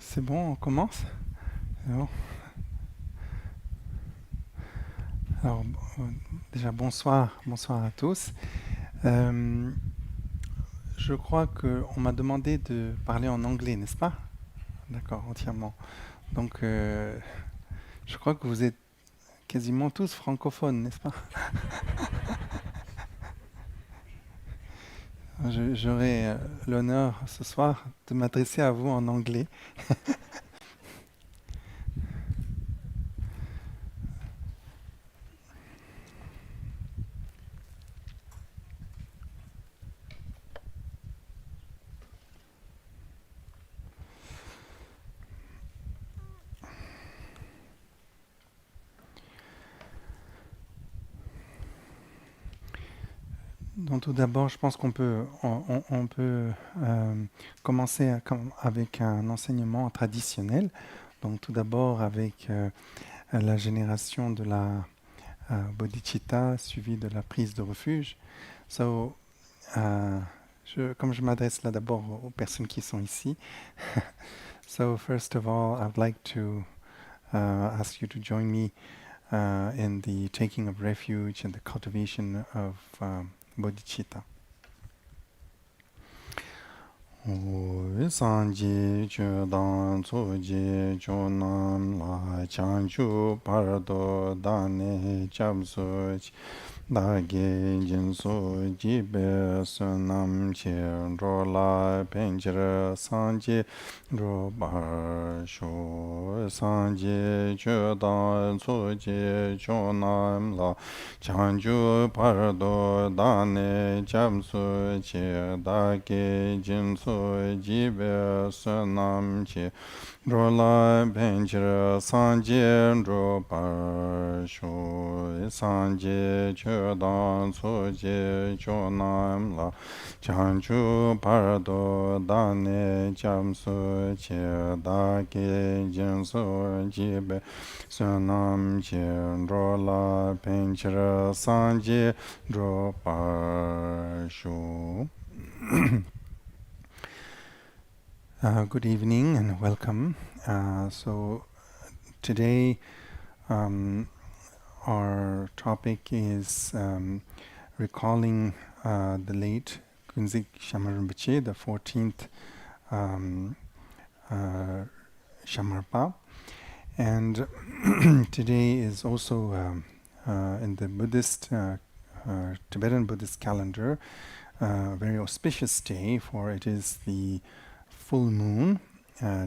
C'est bon, on commence? C'est bon. Alors, déjà bonsoir à tous. Euh, je crois qu'on m'a demandé de parler en anglais, n'est-ce pas? D'accord, entièrement. Donc, je crois que vous êtes quasiment tous francophones, n'est-ce pas? J'aurai l'honneur ce soir de m'adresser à vous en anglais. Donc, tout d'abord, je pense on peut commencer avec un enseignement traditionnel. Donc, tout d'abord avec la génération de la bodhicitta suivie de la prise de refuge. So, euh, comme je m'adresse là d'abord aux personnes qui sont ici, so first of all, I'd like to ask you to join me in the taking of refuge and the cultivation of bodhicitta. Sanji chudan tsuji chunam la chanchu pardo dane chabsuch dage jinsu jibe sunam che rola penjira sanji robar shu sanji chudan tsuji chunam la chanchu pardo dane chabsuch dage jinsu jibe sunam chi rola benjira sanje ro par shu sanje chodan soje chonam la chanchu pardo dane chamsu che da ke jinsu jibe sunam chi rola benjira sanje ro par shu. Good evening and welcome. So today our topic is recalling the late Künzig Shamar Rinpoché, the 14th Shamarpa. And today is also in the Buddhist, Tibetan Buddhist calendar, a very auspicious day, for it is the full moon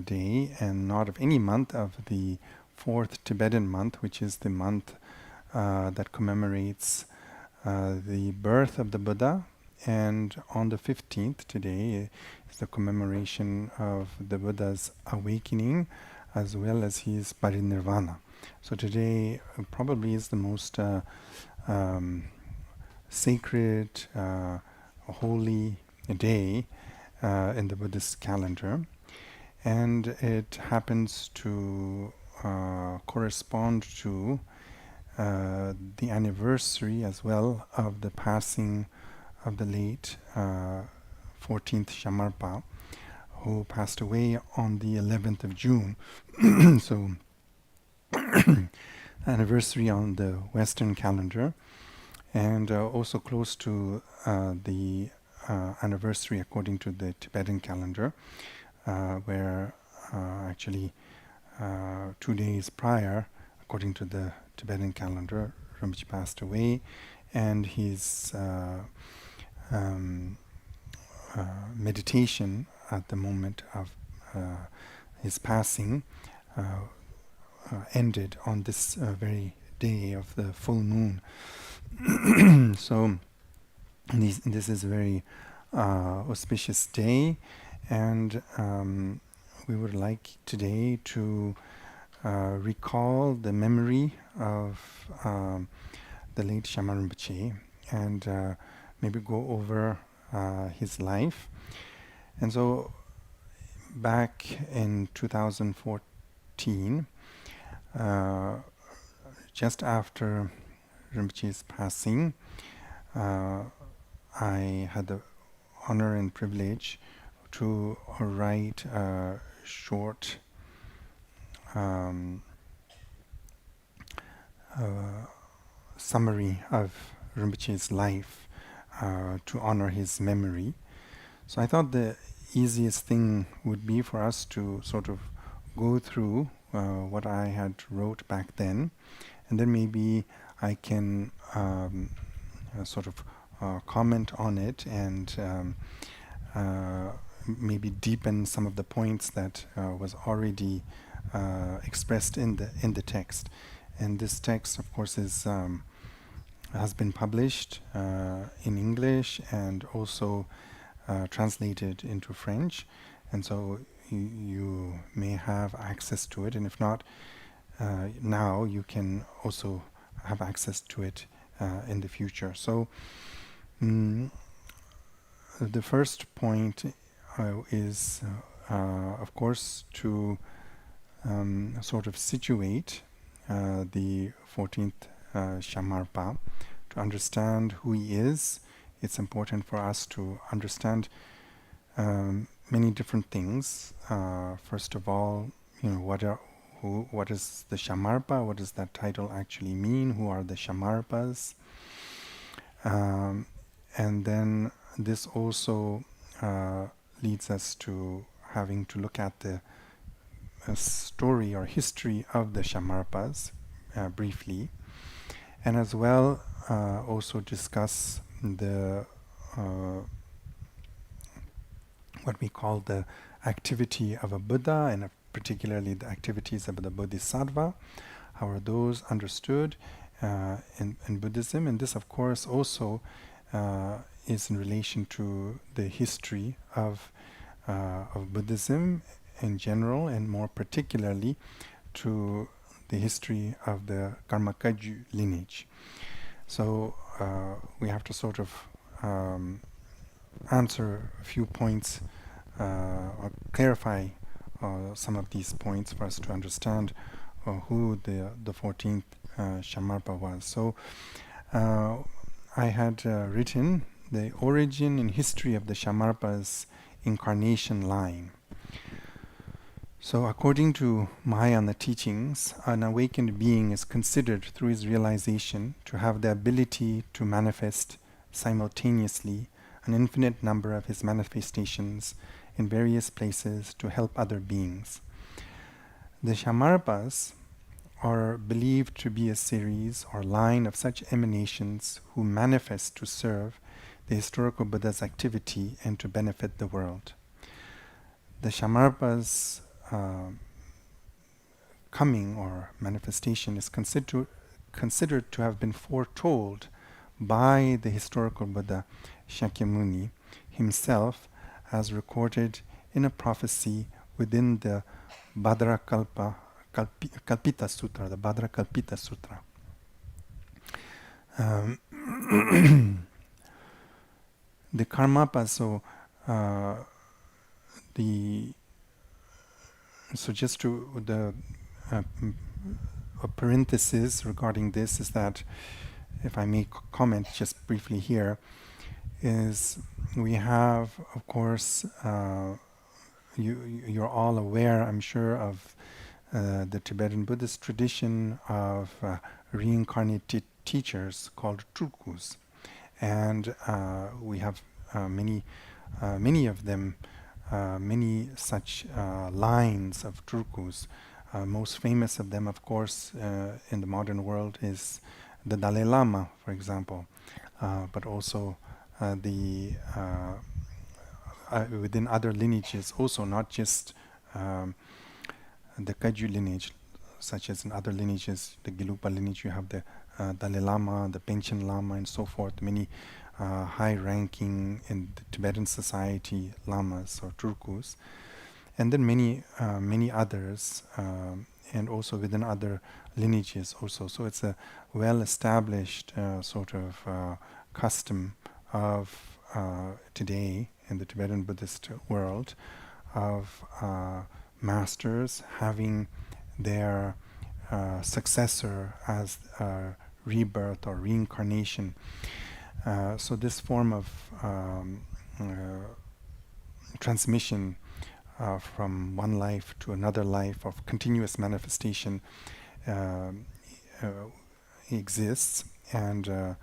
day, and not of any month, of the fourth Tibetan month, which is the month that commemorates the birth of the Buddha. And on the 15th today is the commemoration of the Buddha's awakening, as well as his Parinirvana. So today probably is the most sacred, holy day in the Buddhist calendar, and it happens to correspond to the anniversary as well of the passing of the late 14th Shamarpa, who passed away on the 11th of June. So anniversary on the Western calendar, and also close to the anniversary according to the Tibetan calendar, where actually 2 days prior, according to the Tibetan calendar, Rinpoche passed away, and his meditation at the moment of his passing ended on this very day of the full moon. So this is a very auspicious day, and we would like today to recall the memory of the late Shamar Rinpoché, and maybe go over his life. And so back in 2014, just after Rinpoche's passing, I had the honor and privilege to write a short summary of Rinpoche's life to honor his memory. So I thought the easiest thing would be for us to sort of go through what I had wrote back then, and then maybe I can sort of comment on it and maybe deepen some of the points that was already expressed in the text. And this text, of course, is has been published in English and also translated into French, and so you may have access to it, and if not now, you can also have access to it in the future. So the first point is of course to sort of situate the 14th Shamarpa, to understand who he is. It's important for us to understand many different things. First of all, what is the Shamarpa? What does that title actually mean? Who are the Shamarpas? And then this also leads us to having to look at the story or history of the Shamarpas briefly, and as well also discuss the what we call the activity of a Buddha, and particularly the activities of the bodhisattva. How are those understood in Buddhism? And this, of course, also is in relation to the history of Buddhism in general, and more particularly to the history of the Karmakaju lineage. So we have to sort of answer a few points or clarify some of these points for us to understand who the 14th Shamarpa was. So I had written the origin and history of the Shamarpa's incarnation line. So according to Mahayana teachings, an awakened being is considered through his realization to have the ability to manifest simultaneously an infinite number of his manifestations in various places to help other beings. The Shamarpas are believed to be a series or line of such emanations who manifest to serve the historical Buddha's activity and to benefit the world. The Shamarpas' coming or manifestation is considered to have been foretold by the historical Buddha Shakyamuni himself, as recorded in a prophecy within the Kalpita Sutra, the Bhadra Kalpita Sutra. The Karmapas, so just to a parenthesis regarding this is that, if I may comment just briefly here, is we have, of course, you're all aware, I'm sure, of the Tibetan Buddhist tradition of reincarnated teachers called Tulkus, and we have many of them. Many such lines of Tulkus. Most famous of them, of course, in the modern world is the Dalai Lama, for example, but also within other lineages, also not just the Kaju lineage, such as in other lineages, the Gelugpa lineage, you have the Dalai Lama, the Panchen Lama, and so forth, many high-ranking in the Tibetan society lamas or Tulkus, and then many others, and also within other lineages also. So it's a well-established sort of custom of today in the Tibetan Buddhist world of masters having their successor as rebirth or reincarnation. So this form of transmission from one life to another life of continuous manifestation um, exists. And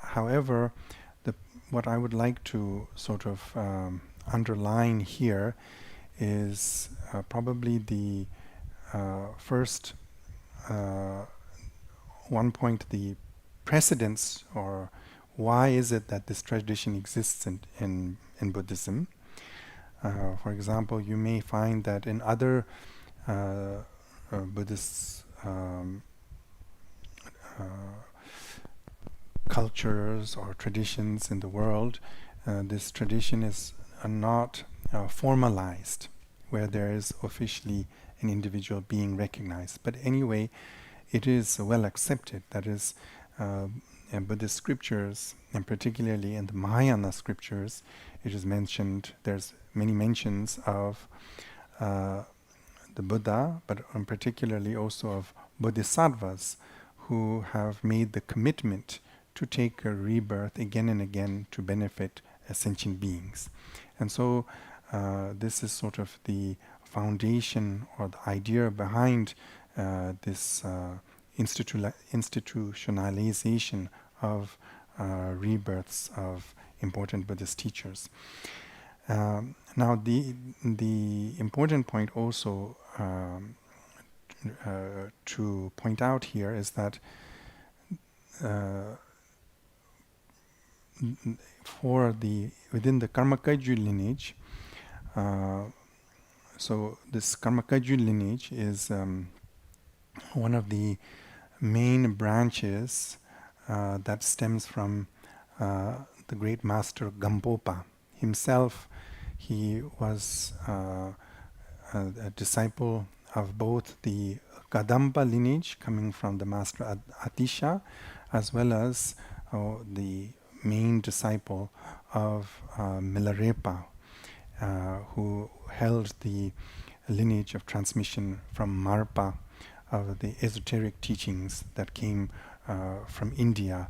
however, what I would like to sort of underline here is probably the first one point, the precedence, or why is it that this tradition exists in Buddhism. For example, you may find that in other Buddhist cultures or traditions in the world, this tradition is not formalized, where there is officially an individual being recognized. But anyway, it is well accepted. That is, in Buddhist scriptures, and particularly in the Mahayana scriptures, it is mentioned, there's many mentions of the Buddha, but particularly also of bodhisattvas who have made the commitment to take a rebirth again and again to benefit sentient beings. And so this is sort of the foundation or the idea behind this institutionalization of rebirths of important Buddhist teachers. Now, the important point also to point out here is that within the Karmakaju lineage, so this Karmakaju lineage is one of the main branches that stems from the great master Gampopa himself. He was a disciple of both the Kadampa lineage, coming from the master Atisha, as well as the main disciple of Milarepa, who held the lineage of transmission from Marpa, of the esoteric teachings that came from India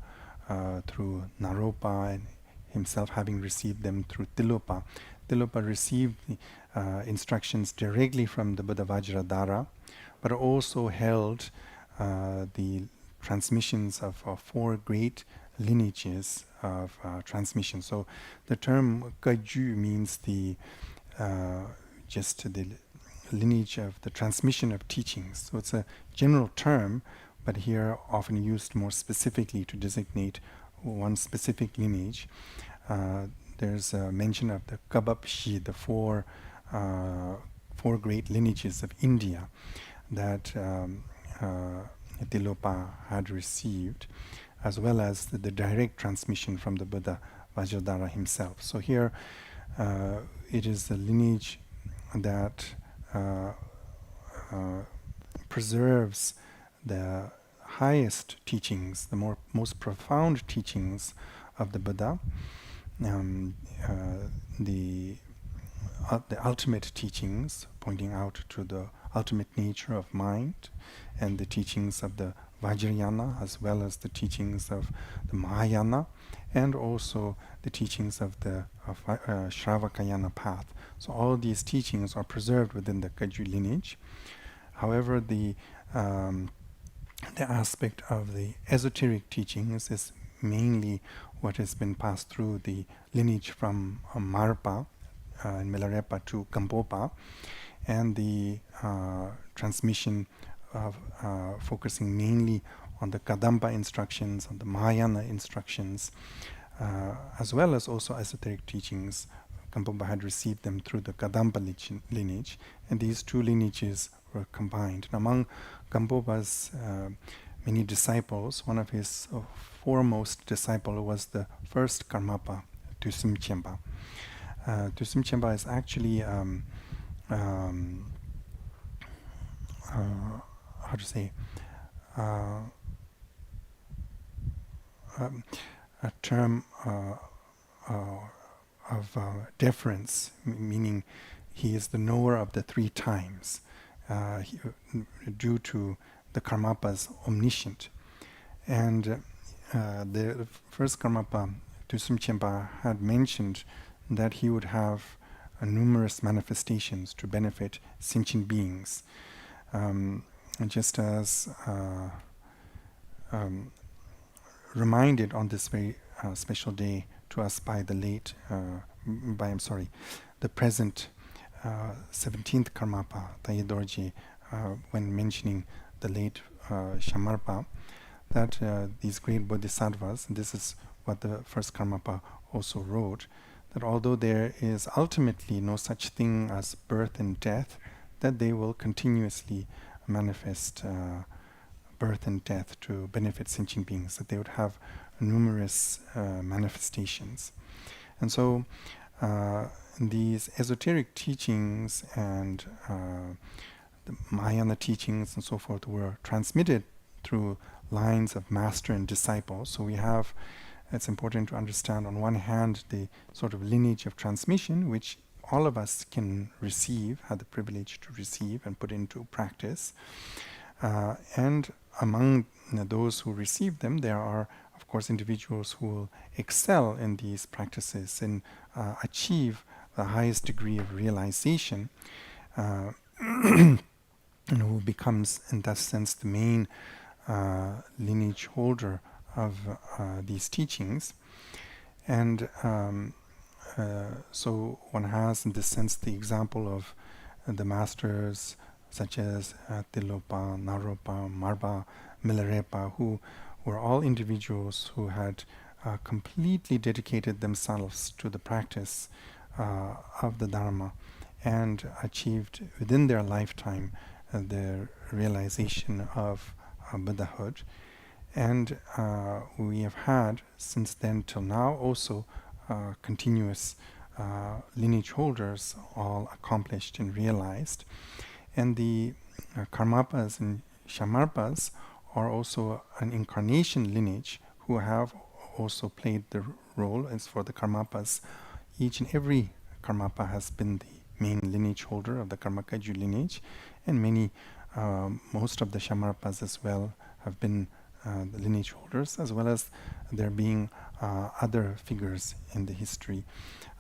through Naropa, and himself having received them through Tilopa. Tilopa received the instructions directly from the Buddha Vajradhara, but also held the transmissions of four great lineages of transmission. So the term Kaju means just the lineage of the transmission of teachings. So it's a general term, but here often used more specifically to designate one specific lineage. There's a mention of the Kabapshi, the four great lineages of India that Tilopa had received, as well as the direct transmission from the Buddha Vajradhara himself. So here it is the lineage that preserves the highest teachings, the most profound teachings of the Buddha, the ultimate teachings, pointing out to the ultimate nature of mind, and the teachings of the Vajrayana, as well as the teachings of the Mahayana, and also the teachings of the Shravakayana path. So all these teachings are preserved within the Kaju lineage. However, the aspect of the esoteric teachings is mainly what has been passed through the lineage from Marpa and Milarepa to Gampopa, and the transmission of focusing mainly on the Kadampa instructions, on the Mahayana instructions, as well as also esoteric teachings. Gampopa had received them through the Kadampa lineage, and these two lineages were combined. And among Gampopa's many disciples, one of his foremost disciples was the first Karmapa, Tusum Chempa. Tusum Chempa is actually how to say, a term of deference, meaning he is the knower of the three times, due to the Karmapas omniscient. And the first Karmapa, Tusum Chempa, had mentioned that he would have numerous manifestations to benefit sentient beings. And just as reminded on this very special day to us by the the present 17th Karmapa, Taye Dorje, when mentioning the late Shamarpa, that these great bodhisattvas, and this is what the first Karmapa also wrote, that although there is ultimately no such thing as birth and death, that they will continuously manifest birth and death to benefit sentient beings, that they would have numerous manifestations. And so these esoteric teachings and the Mahayana teachings and so forth were transmitted through lines of master and disciple. So we have, it's important to understand on one hand the sort of lineage of transmission, which all of us can receive, have the privilege to receive and put into practice. And among those who receive them, there are, of course, individuals who will excel in these practices and achieve the highest degree of realization, and who becomes, in that sense, the main lineage holder of these teachings. And so one has, in this sense, the example of the masters such as Tilopa, Naropa, Marba, Milarepa, who were all individuals who had completely dedicated themselves to the practice of the Dharma and achieved within their lifetime the realization of Buddhahood. And we have had, since then till now, also continuous lineage holders, all accomplished and realized. And the Karmapas and Shamarpas are also an incarnation lineage who have also played the role. As for the Karmapas, each and every Karmapa has been the main lineage holder of the Karmakaju lineage, and most of the Shamarpas as well have been the lineage holders, as well as there being other figures in the history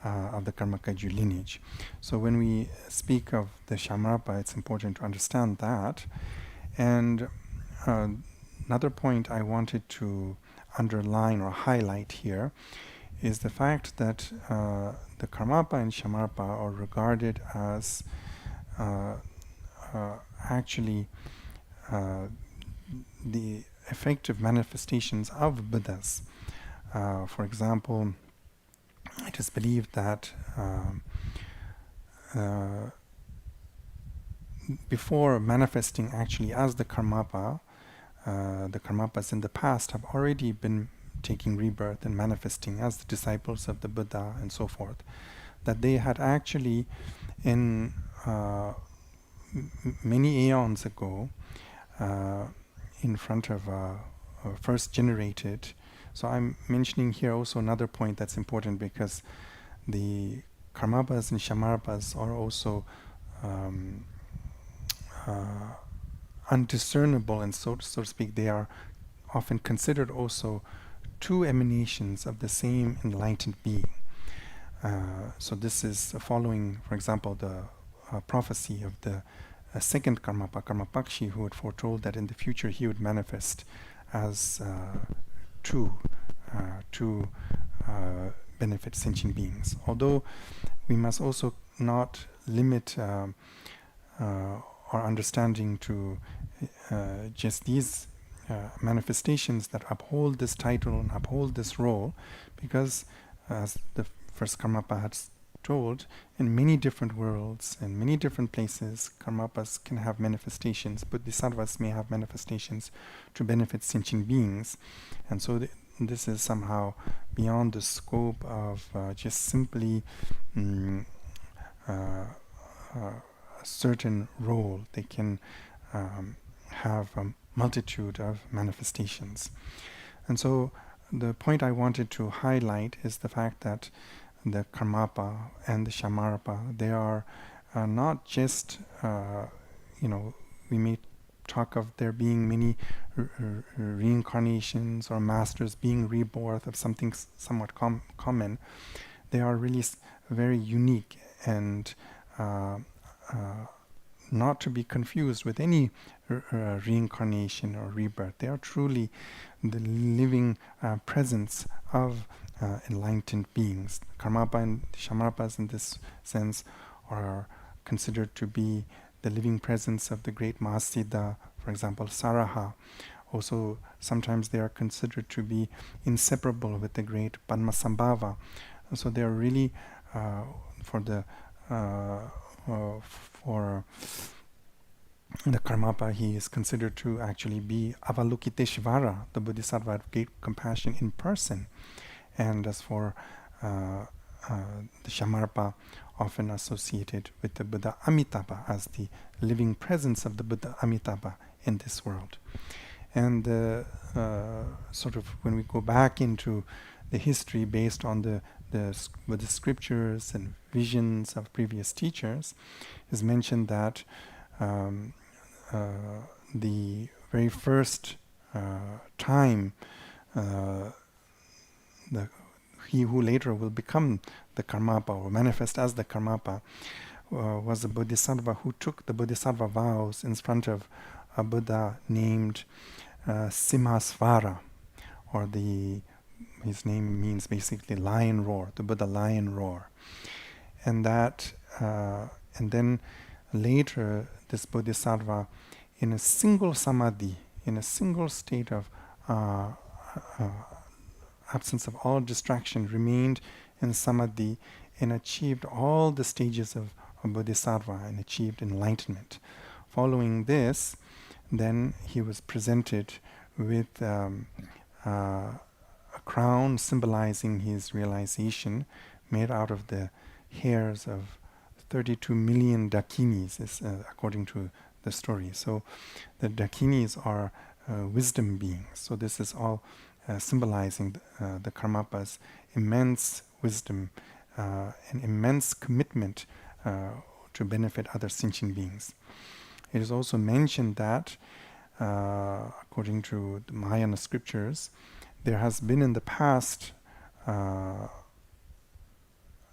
of the Karmakaju lineage. So when we speak of the Shamarpa, it's important to understand that. And another point I wanted to underline or highlight here is the fact that the Karmapa and Shamarpa are regarded as actually the effective manifestations of Buddhas. For example, it is believed that before manifesting actually as the Karmapa, the Karmapas in the past have already been taking rebirth and manifesting as the disciples of the Buddha and so forth. That they had actually, in many aeons ago, in front of first generated. So I'm mentioning here also another point that's important, because the Karmapas and Shamarpas are also undiscernible, and so to speak, they are often considered also two emanations of the same enlightened being. So this is following, for example, the prophecy of the second Karmapa, Karmapakshi, who had foretold that in the future he would manifest as two benefit sentient beings. Although we must also not limit our understanding to just these manifestations that uphold this title and uphold this role, because as the first Karmapa had told, in many different worlds, in many different places, Karmapas can have manifestations, bodhisattvas may have manifestations to benefit sentient beings. And so this is somehow beyond the scope of just simply a certain role. They can have a multitude of manifestations. And so the point I wanted to highlight is the fact that the Karmapa and the Shamarpa, they are not just, we may talk of there being many reincarnations or masters being rebirth of something somewhat common. They are really very unique, and not to be confused with any reincarnation or rebirth. They are truly the living presence of enlightened beings. Karmapa and Shamarpas in this sense are considered to be the living presence of the great Mahasiddha, for example, Saraha. Also, sometimes they are considered to be inseparable with the great Padmasambhava. So they are really for the Karmapa, he is considered to actually be Avalokiteshvara, the Bodhisattva of great compassion in person. And as for the Shamarpa, often associated with the Buddha Amitabha as the living presence of the Buddha Amitabha in this world. And sort of when we go back into the history based on the Buddhist scriptures and visions of previous teachers, is mentioned that the very first time he who later will become the Karmapa or manifest as the Karmapa was a bodhisattva who took the bodhisattva vows in front of a Buddha named Simhasvara, or his name means basically lion roar, the Buddha lion roar. And that and then later this bodhisattva, in a single samadhi, in a single state of absence of all distraction, remained in samadhi and achieved all the stages of bodhisattva and achieved enlightenment. Following this, then he was presented with a crown symbolizing his realization, made out of the hairs of 32 million dakinis, according to the story. So the dakinis are wisdom beings. So this is all symbolizing the Karmapas' immense wisdom and immense commitment to benefit other sentient beings. It is also mentioned that, according to the Mahayana scriptures, there has been in the past,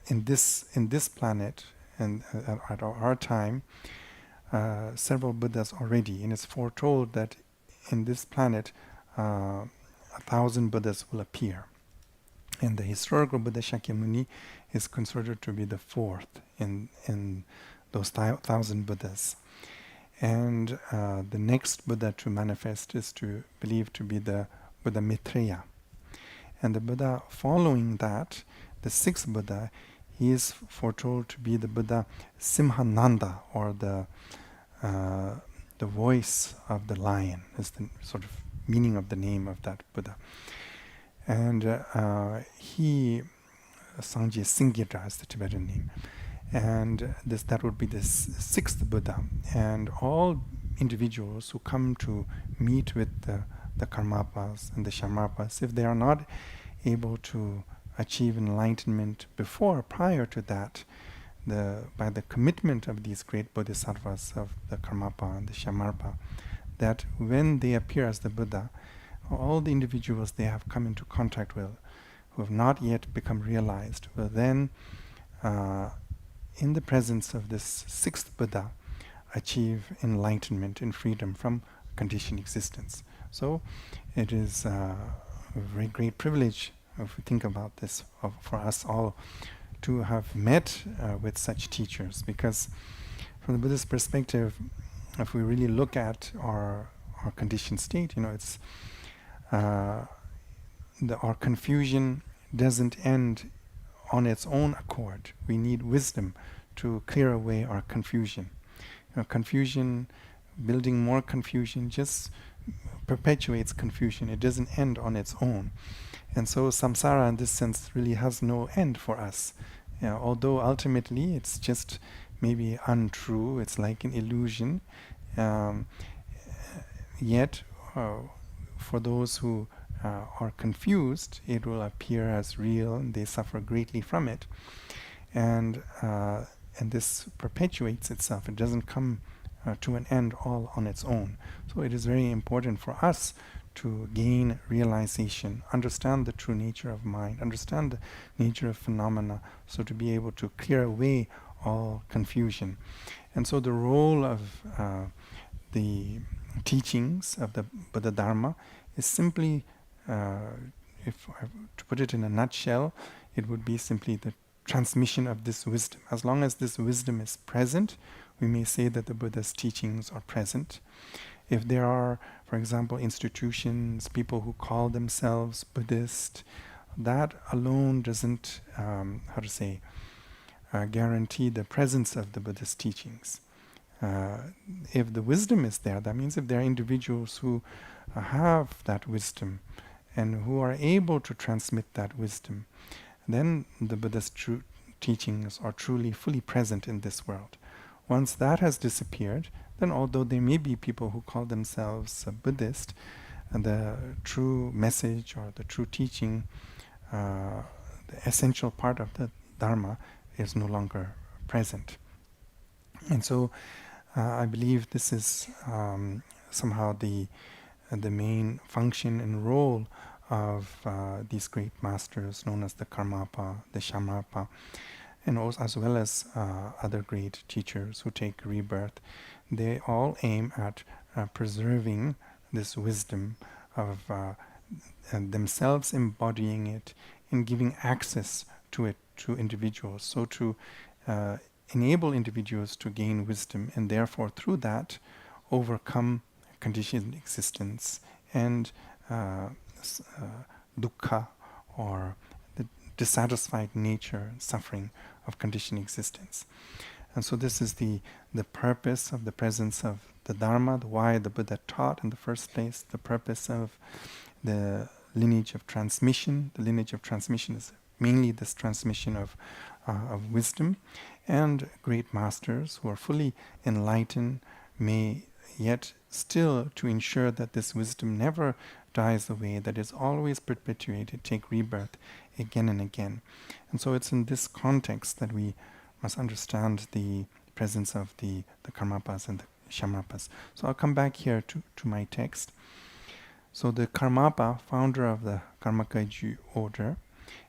in this planet and at our time, several Buddhas already, and it's foretold that in this planet 1,000 Buddhas will appear. And the historical Buddha Shakyamuni is considered to be the fourth in those 1,000 Buddhas. And the next Buddha to manifest is believed to be the Buddha Maitreya. And the Buddha following that, the sixth Buddha, he is foretold to be the Buddha Simhananda, or the voice of the lion, is the sort of meaning of the name of that Buddha. And he, Sangye Singita is the Tibetan name. And that would be the sixth Buddha. And all individuals who come to meet with the Karmapas and the Shamarpas, if they are not able to achieve enlightenment prior to that, by the commitment of these great bodhisattvas of the Karmapa and the Shamarpa, that when they appear as the Buddha, all the individuals they have come into contact with, who have not yet become realized, will then, in the presence of this sixth Buddha, achieve enlightenment and freedom from conditioned existence. So it is a very great privilege, if we think about this, for us all to have met with such teachers, because from the Buddhist perspective, if we really look at our conditioned state, it's our confusion doesn't end on its own accord. We need wisdom to clear away our confusion. Confusion, building more confusion, just perpetuates confusion. It doesn't end on its own. And so samsara in this sense really has no end for us. Although ultimately it's just maybe untrue, it's like an illusion, yet for those who are confused, it will appear as real and they suffer greatly from it. And this perpetuates itself. It doesn't come to an end all on its own. So it is very important for us to gain realization, understand the true nature of mind, understand the nature of phenomena, so to be able to clear away all confusion. And so the role of the teachings of the Buddha Dharma is simply, if I were to put it in a nutshell, it would be simply the transmission of this wisdom. As long as this wisdom is present, we may say that the Buddha's teachings are present. If there are, for example, institutions, people who call themselves Buddhist, that alone doesn't, guarantee the presence of the Buddhist teachings. If the wisdom is there, that means if there are individuals who have that wisdom and who are able to transmit that wisdom, then the Buddha's true teachings are truly fully present in this world. Once that has disappeared, then although there may be people who call themselves Buddhist, and the true message or the true teaching, the essential part of the Dharma is no longer present. And so I believe this is somehow the main function and role of these great masters known as the Karmapa, the Shamarpa, and also as well as other great teachers who take rebirth. They all aim at preserving this wisdom of themselves embodying it and giving access to it to individuals. So to enable individuals to gain wisdom and therefore through that overcome conditioned existence and dukkha, or the dissatisfied nature and suffering of conditioned existence. And so this is the purpose of the presence of the Dharma, why the Buddha taught in the first place, the purpose of the lineage of transmission. The lineage of transmission is mainly this transmission of wisdom, and great masters who are fully enlightened may yet still to ensure that this wisdom never dies away, that is always perpetuated, take rebirth again and again. And so it's in this context that we must understand the presence of the Karmapas and the Shamarpas. So I'll come back here to my text. So the Karmapa, founder of the Karmakaju order,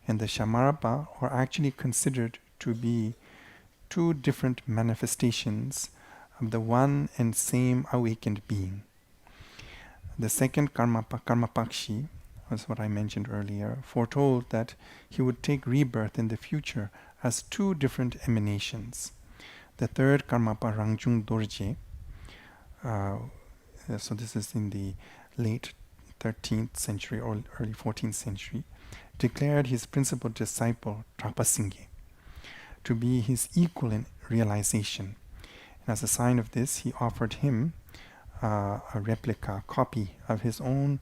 and the Shamarpa are actually considered to be two different manifestations of the one and same awakened being. The second Karmapa, Karmapakshi, was what I mentioned earlier, foretold that he would take rebirth in the future as two different emanations. The third Karmapa, Rangjung Dorje, so this is in the late 13th century or early 14th century, declared his principal disciple, Trapasingye, to be his equal in realization. And as a sign of this, he offered him a replica, copy of his own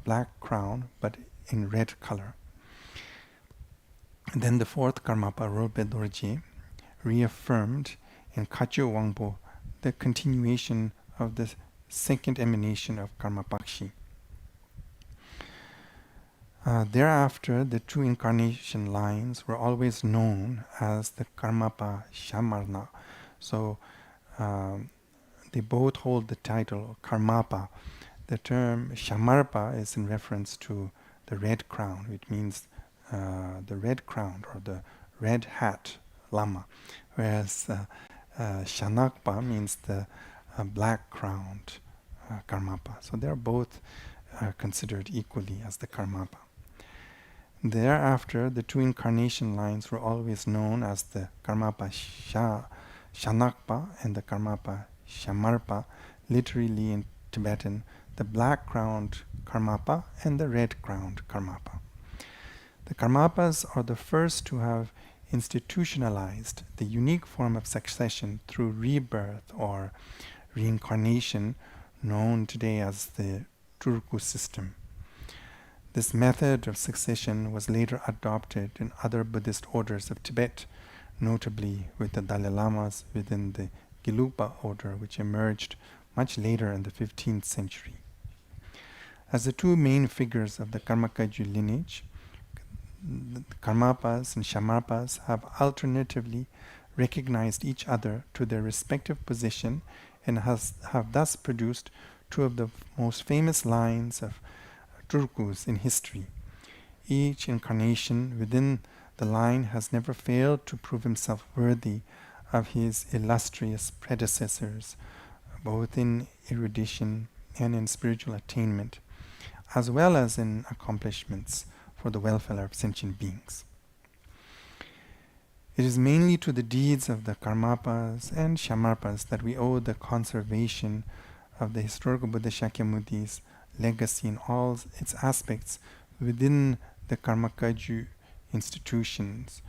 black crown, but in red color. And then the fourth Karmapa, Rolpe Dorje, reaffirmed in Kacho Wangpo the continuation of the second emanation of Karmapakshi. Thereafter, the two incarnation lines were always known as the Karmapa Shamarna. So they both hold the title Karmapa. The term Shamarpa is in reference to the red crown, which means the red crown or the red hat Lama, whereas Shanakpa means the black crowned Karmapa. So they are both considered equally as the Karmapa. Thereafter, the two incarnation lines were always known as the Karmapa Shanakpa and the Karmapa Shamarpa, literally in Tibetan, the black-crowned Karmapa and the red-crowned Karmapa. The Karmapas are the first to have institutionalized the unique form of succession through rebirth or reincarnation, known today as the Turku system. This method of succession was later adopted in other Buddhist orders of Tibet, notably with the Dalai Lamas within the Gelugpa order, which emerged much later in the 15th century. As the two main figures of the Karmakaju lineage, the Karmapas and Shamarpas have alternatively recognized each other to their respective position and have thus produced two of the most famous lines of Turkus in history. Each incarnation within the line has never failed to prove himself worthy of his illustrious predecessors, both in erudition and in spiritual attainment, as well as in accomplishments for the welfare of sentient beings. It is mainly to the deeds of the Karmapas and Shamarpas that we owe the conservation of the historical Buddha Shakyamuni's legacy in all its aspects within the Karmakaju institutions.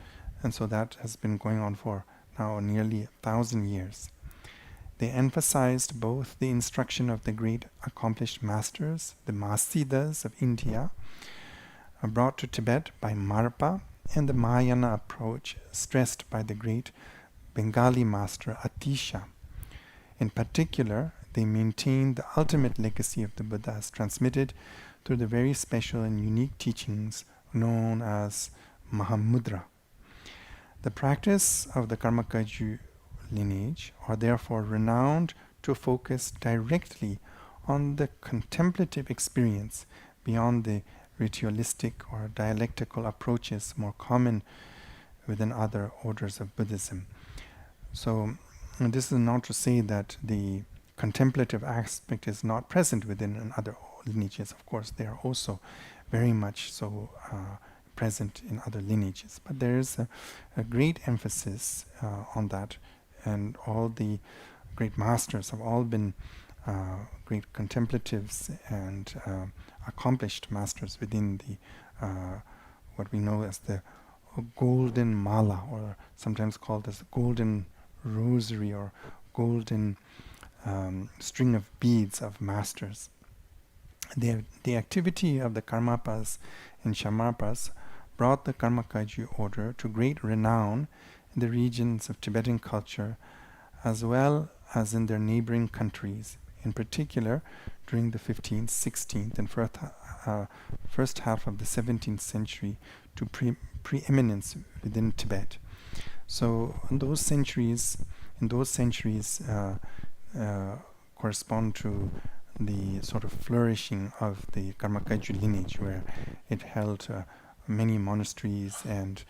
And so that has been going on for now nearly 1,000 years. They emphasized both the instruction of the great accomplished masters, the Masidas of India, brought to Tibet by Marpa, and the Mahayana approach stressed by the great Bengali master Atisha. In particular, they maintained the ultimate legacy of the Buddha as transmitted through the very special and unique teachings known as Mahamudra. The practice of the Karmakaju lineage are therefore renowned to focus directly on the contemplative experience beyond the ritualistic or dialectical approaches more common within other orders of Buddhism. So this is not to say that the contemplative aspect is not present within other lineages. Of course, they are also very much so present in other lineages. But there is a great emphasis on that, and all the great masters have all been great contemplatives and accomplished masters within the what we know as the golden mala, or sometimes called as the golden rosary or golden string of beads of masters. The activity of the Karmapas and Shamarpas brought the Karmakaju order to great renown in the regions of Tibetan culture as well as in their neighboring countries, in particular during the 15th, 16th, and first half of the 17th century to preeminence within Tibet. So in those centuries correspond to the sort of flourishing of the Karmakaju lineage, where it held many monasteries and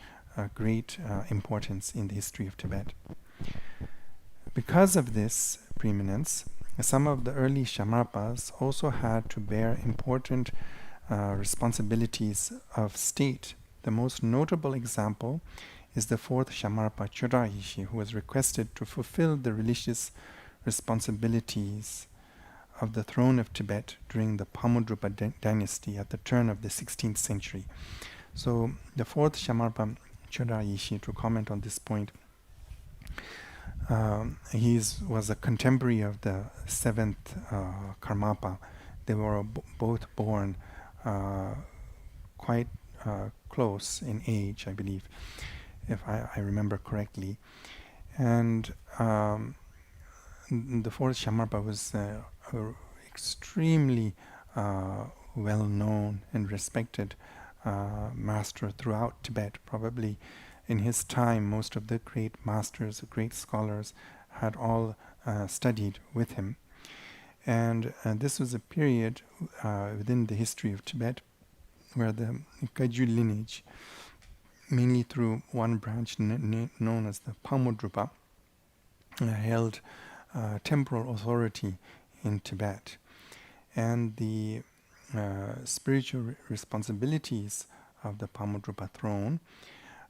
great importance in the history of Tibet. Because of this preeminence, some of the early Shamarpas also had to bear important responsibilities of state. The most notable example is the 4th Shamarpa Chodaishi, who was requested to fulfill the religious responsibilities of the throne of Tibet during the Pamudrupa dynasty at the turn of the 16th century. So the 4th Shamarpa Chodaishi, to comment on this point, he was a contemporary of the 7th Karmapa. They were both born quite close in age, I believe, if I remember correctly. And the 4th Shamarpa was extremely well-known and respected master throughout Tibet. Probably in his time, most of the great masters, great scholars, had all studied with him. And this was a period within the history of Tibet where the Kaju lineage, mainly through one branch known as the Pamudrupa, held temporal authority in Tibet. And the spiritual responsibilities of the Pamudrupa throne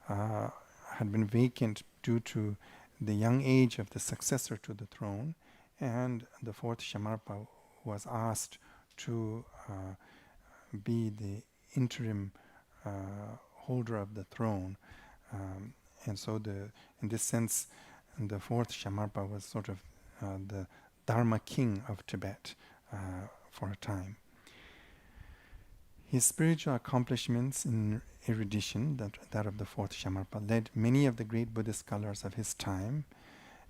had been vacant due to the young age of the successor to the throne, and the 4th Shamarpa was asked to be the interim holder of the throne. And so in this sense, the 4th Shamarpa was sort of the Dharma king of Tibet for a time. His spiritual accomplishments in erudition, that of the 4th Shamarpa, led many of the great Buddhist scholars of his time,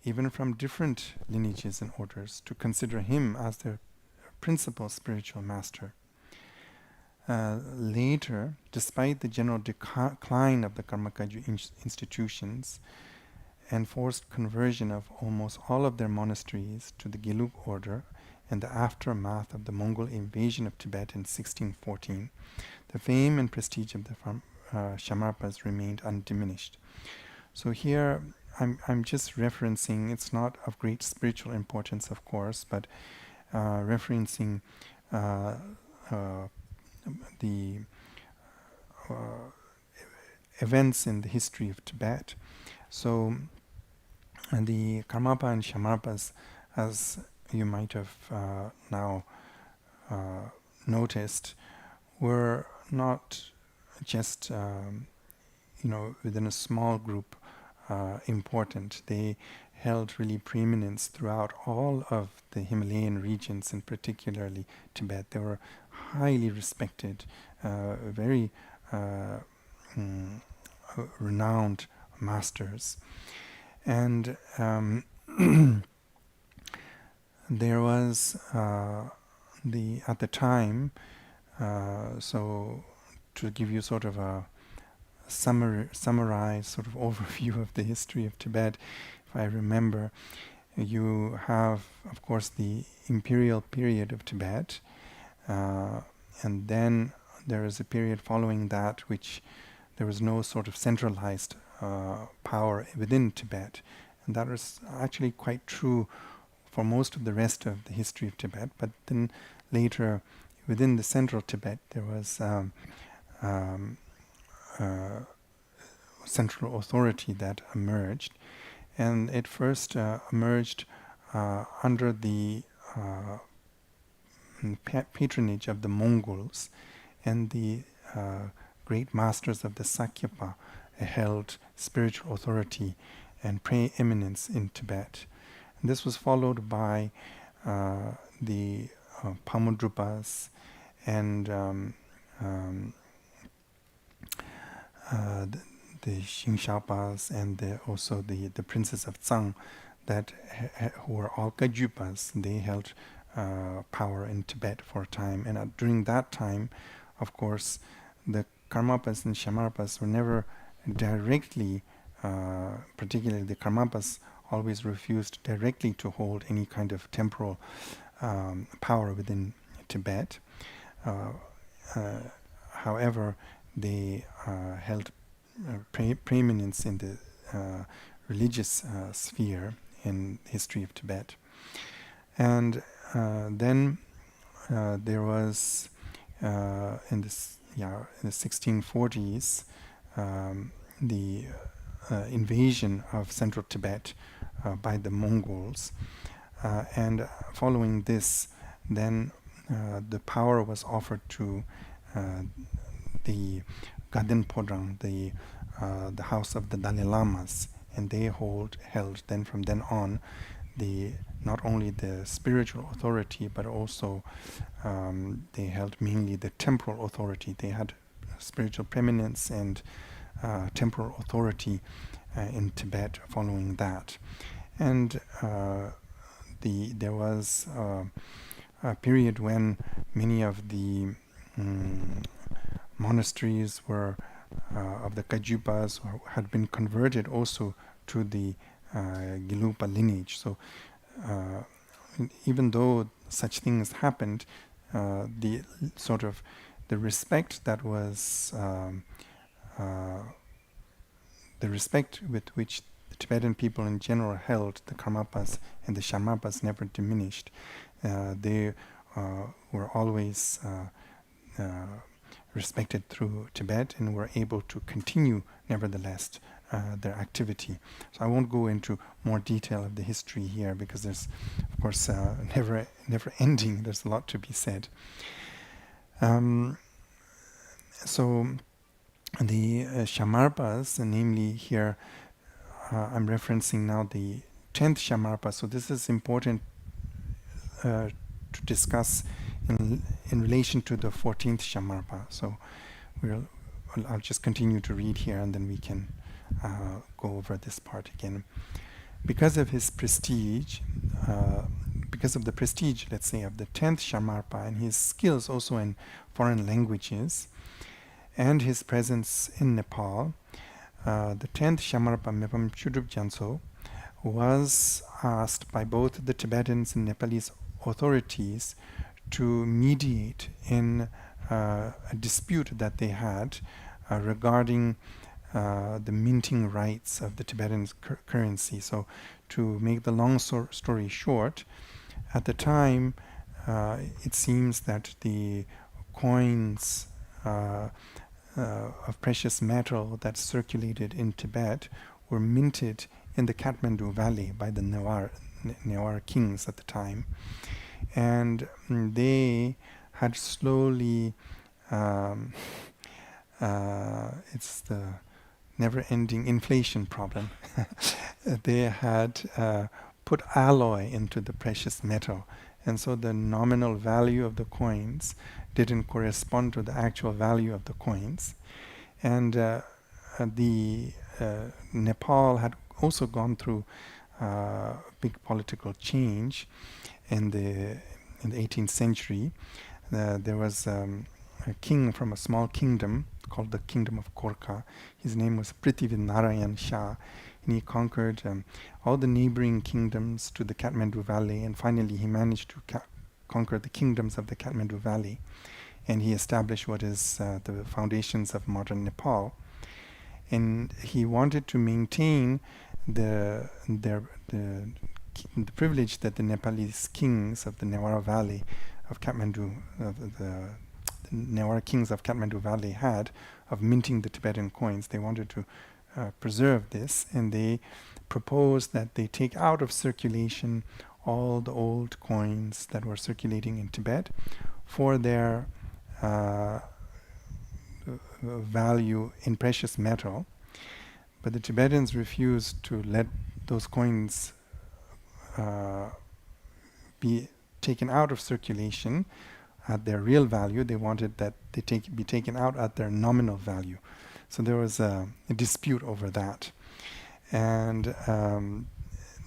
even from different lineages and orders, to consider him as their principal spiritual master. Later, despite the general decline of the Karmakaju institutions and forced conversion of almost all of their monasteries to the Gelug order, and the aftermath of the Mongol invasion of Tibet in 1614, the fame and prestige of the Shamarpas remained undiminished. So here I'm just referencing, it's not of great spiritual importance, of course, but referencing the events in the history of Tibet. So the Karmapa and Shamarpas, as you might have now noticed, were not just within a small group important. They held really preeminence throughout all of the Himalayan regions, and particularly Tibet. They were highly respected, very renowned masters. And there was at the time, so to give you sort of a summarized sort of overview of the history of Tibet, if I remember, you have, of course, the imperial period of Tibet, and then there is a period following that which there was no sort of centralized power within Tibet. And that was actually quite true for most of the rest of the history of Tibet. But then later, within the central Tibet, there was central authority that emerged. And it first emerged under the patronage of the Mongols, and the great masters of the Sakyapa held spiritual authority and preeminence in Tibet. And this was followed by the Pamudrupas and the Shingshapas, and also the princes of Tsang, that who were all Kajupas. They held power in Tibet for a time, and during that time, of course, the Karmapas and Shamarpas were never directly, particularly the Karmapas, always refused directly to hold any kind of temporal power within Tibet. However, they held preeminence in the religious sphere in the history of Tibet. And then there was in the 1640s the invasion of central Tibet by the Mongols, and following this, then the power was offered to the Gaden Podang, the house of the Dalai Lamas, and they held then from then on not only the spiritual authority, but also they held mainly the temporal authority. They had spiritual preeminence and temporal authority in Tibet following that. And there was a period when many of the monasteries were of the Kajupas had been converted also to the Gelugpa lineage. So even though such things happened, the sort of the respect that was the respect with which the Tibetan people in general held the Karmapas and the Shamarpas never diminished. They were always respected through Tibet and were able to continue, nevertheless, their activity. So I won't go into more detail of the history here, because there's, of course, never ending. There's a lot to be said. So the Shamarpas, namely here, I'm referencing now the 10th Shamarpa. So this is important to discuss in relation to the 14th Shamarpa. So I'll just continue to read here, and then we can go over this part again. Because of his prestige, because of the prestige, let's say, of the 10th Shamarpa, and his skills also in foreign languages, and his presence in Nepal, the 10th Shamarpa Mepam Chudrup Gyaltso was asked by both the Tibetans and Nepalese authorities to mediate in a dispute that they had regarding the minting rights of the Tibetan currency. So, to make the long story short, at the time, it seems that the coins of precious metal that circulated in Tibet were minted in the Kathmandu Valley by the Newar kings at the time. And they had slowly, it's the never-ending inflation problem. They had put alloy into the precious metal, and so the nominal value of the coins didn't correspond to the actual value of the coins. And the Nepal had also gone through big political change in the 18th century. There was a king from a small kingdom called the Kingdom of Korka. His name was Prithvinarayan Shah, and he conquered all the neighboring kingdoms to the Kathmandu Valley, and finally he managed to conquer the kingdoms of the Kathmandu Valley, and he established what is the foundations of modern Nepal. And he wanted to maintain the privilege that the Nepalese kings of the Newar Valley of Kathmandu, the Newar kings of Kathmandu Valley had of minting the Tibetan coins. They wanted to preserve this, and they proposed that they take out of circulation all the old coins that were circulating in Tibet for their value in precious metal. But the Tibetans refused to let those coins be taken out of circulation at their real value. They wanted that they be taken out at their nominal value. So there was a dispute over that. And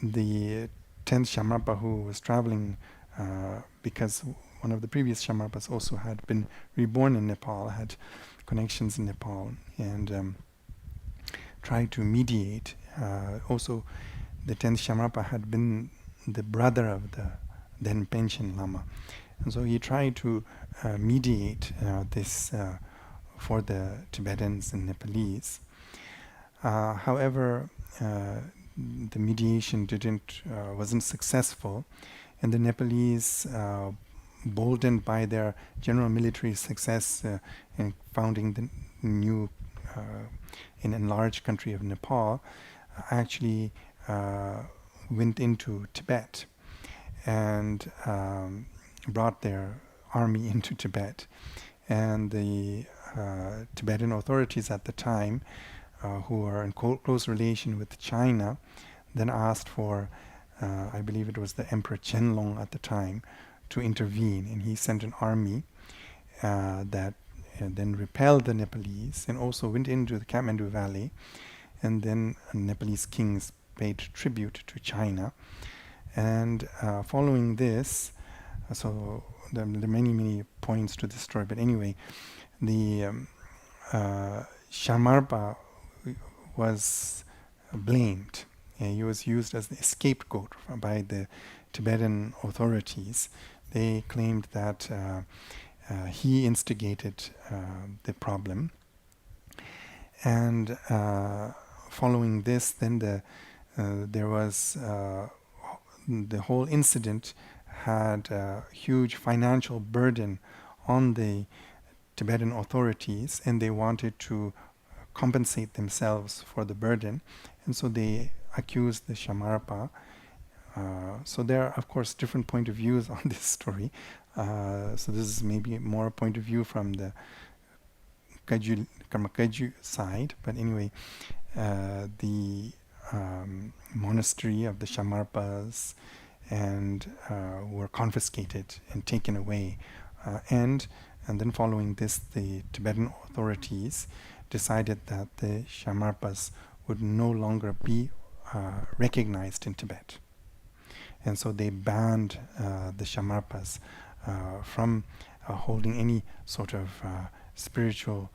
the 10th Shamarpa, who was traveling because one of the previous Shamarpas also had been reborn in Nepal, had connections in Nepal, and tried to mediate. Also, the 10th Shamarpa had been the brother of the then Pension Lama. And so he tried to mediate this for the Tibetans and Nepalese. However, the mediation wasn't successful, and the Nepalese, boldened by their general military success in founding the new and enlarged country of Nepal, actually went into Tibet and brought their army into Tibet. And the Tibetan authorities at the time, who were in close relation with China, then asked for, I believe it was the Emperor Qianlong at the time, to intervene. And he sent an army that then repelled the Nepalese and also went into the Kathmandu Valley. And then Nepalese kings paid tribute to China. And following this, so there are many, many points to this story, but anyway, the Shamarpa was blamed. He was used as the scapegoat by the Tibetan authorities. They claimed that he instigated the problem. And following this, then there was the whole incident had a huge financial burden on the Tibetan authorities, and they wanted to compensate themselves for the burden, and so they accused the Shamarpa. So there are, of course, different point of views on this story. So this is maybe more a point of view from the Karmakaju side, but anyway, the monastery of the Shamarpas and were confiscated and taken away, and then following this, the Tibetan authorities decided that the Shamarpas would no longer be recognized in Tibet, and so they banned the Shamarpas from holding any sort of spiritual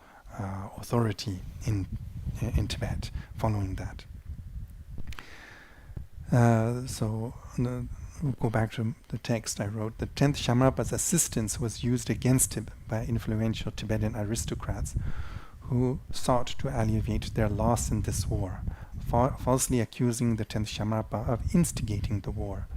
authority in Tibet following that. So we'll go back to the text I wrote. The 10th Shamarpa's assistance was used against him by influential Tibetan aristocrats who sought to alleviate their loss in this war, falsely accusing the 10th Shamarpa of instigating the war.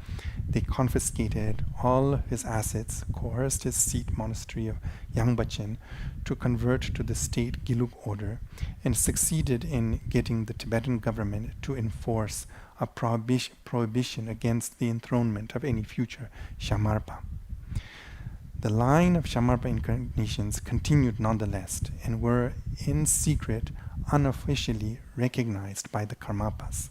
They confiscated all his assets, coerced his seat monastery of Yangbachen to convert to the state Giluk order, and succeeded in getting the Tibetan government to enforce a prohibition against the enthronement of any future Shamarpa. The line of Shamarpa incarnations continued nonetheless and were in secret unofficially recognized by the Karmapas.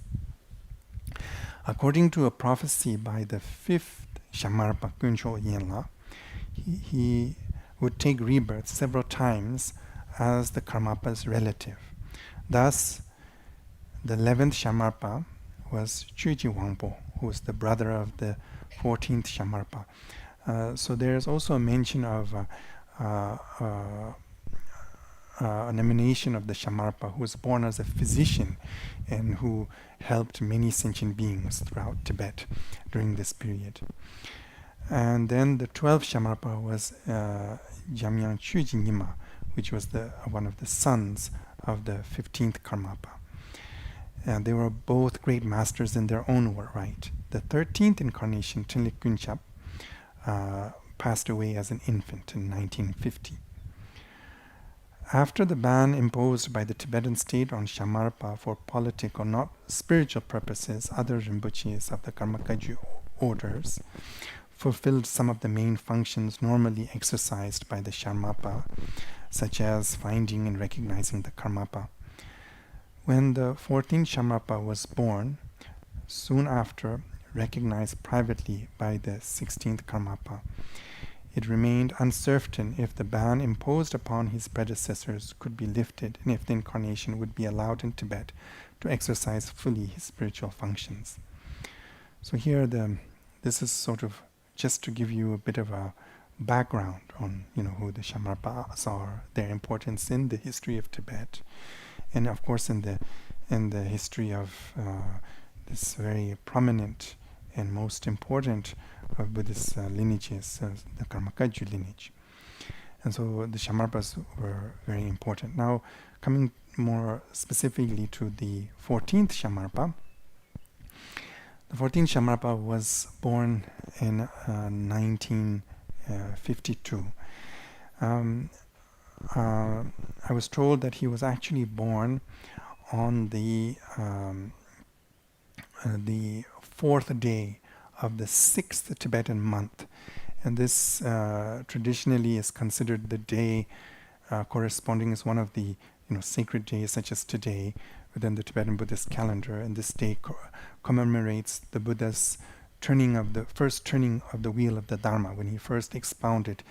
According to a prophecy by the 5th Shamarpa, Künzig Shamar, he would take rebirth several times as the Karmapa's relative. Thus, the 11th Shamarpa was Chuji Wangpo, who was the brother of the 14th Shamarpa. So there is also a mention of an emanation of the Shamarpa who was born as a physician and who helped many sentient beings throughout Tibet during this period. And then the 12th Shamarpa was Jamyang Chuji Nyima, which was one of the sons of the 15th Karmapa. And they were both great masters in their own right. The 13th incarnation, Trinlay Rinpoche, passed away as an infant in 1950. After the ban imposed by the Tibetan state on Shamarpa for political, not spiritual purposes, other Rinpoches of the Karmakaju orders fulfilled some of the main functions normally exercised by the Shamarpa, such as finding and recognizing the Karmapa. When the 14th Shamarpa was born, soon after, recognized privately by the 16th Karmapa, it remained uncertain if the ban imposed upon his predecessors could be lifted and if the incarnation would be allowed in Tibet to exercise fully his spiritual functions. So here, this is sort of just to give you a bit of a background on who the Shamarpas are, their importance in the history of Tibet, and of course in the history of this very prominent and most important of Buddhist lineages, the Karmakaju lineage. And so the Shamarpas were very important. Now, coming more specifically to the 14th Shamarpa, the 14th Shamarpa was born in 1952. I was told that he was actually born on the 4th day of the 6th Tibetan month, and this traditionally is considered the day corresponding as one of the sacred days, such as today, within the Tibetan Buddhist calendar. And this day commemorates the Buddha's first turning of the wheel of the Dharma, when he first expounded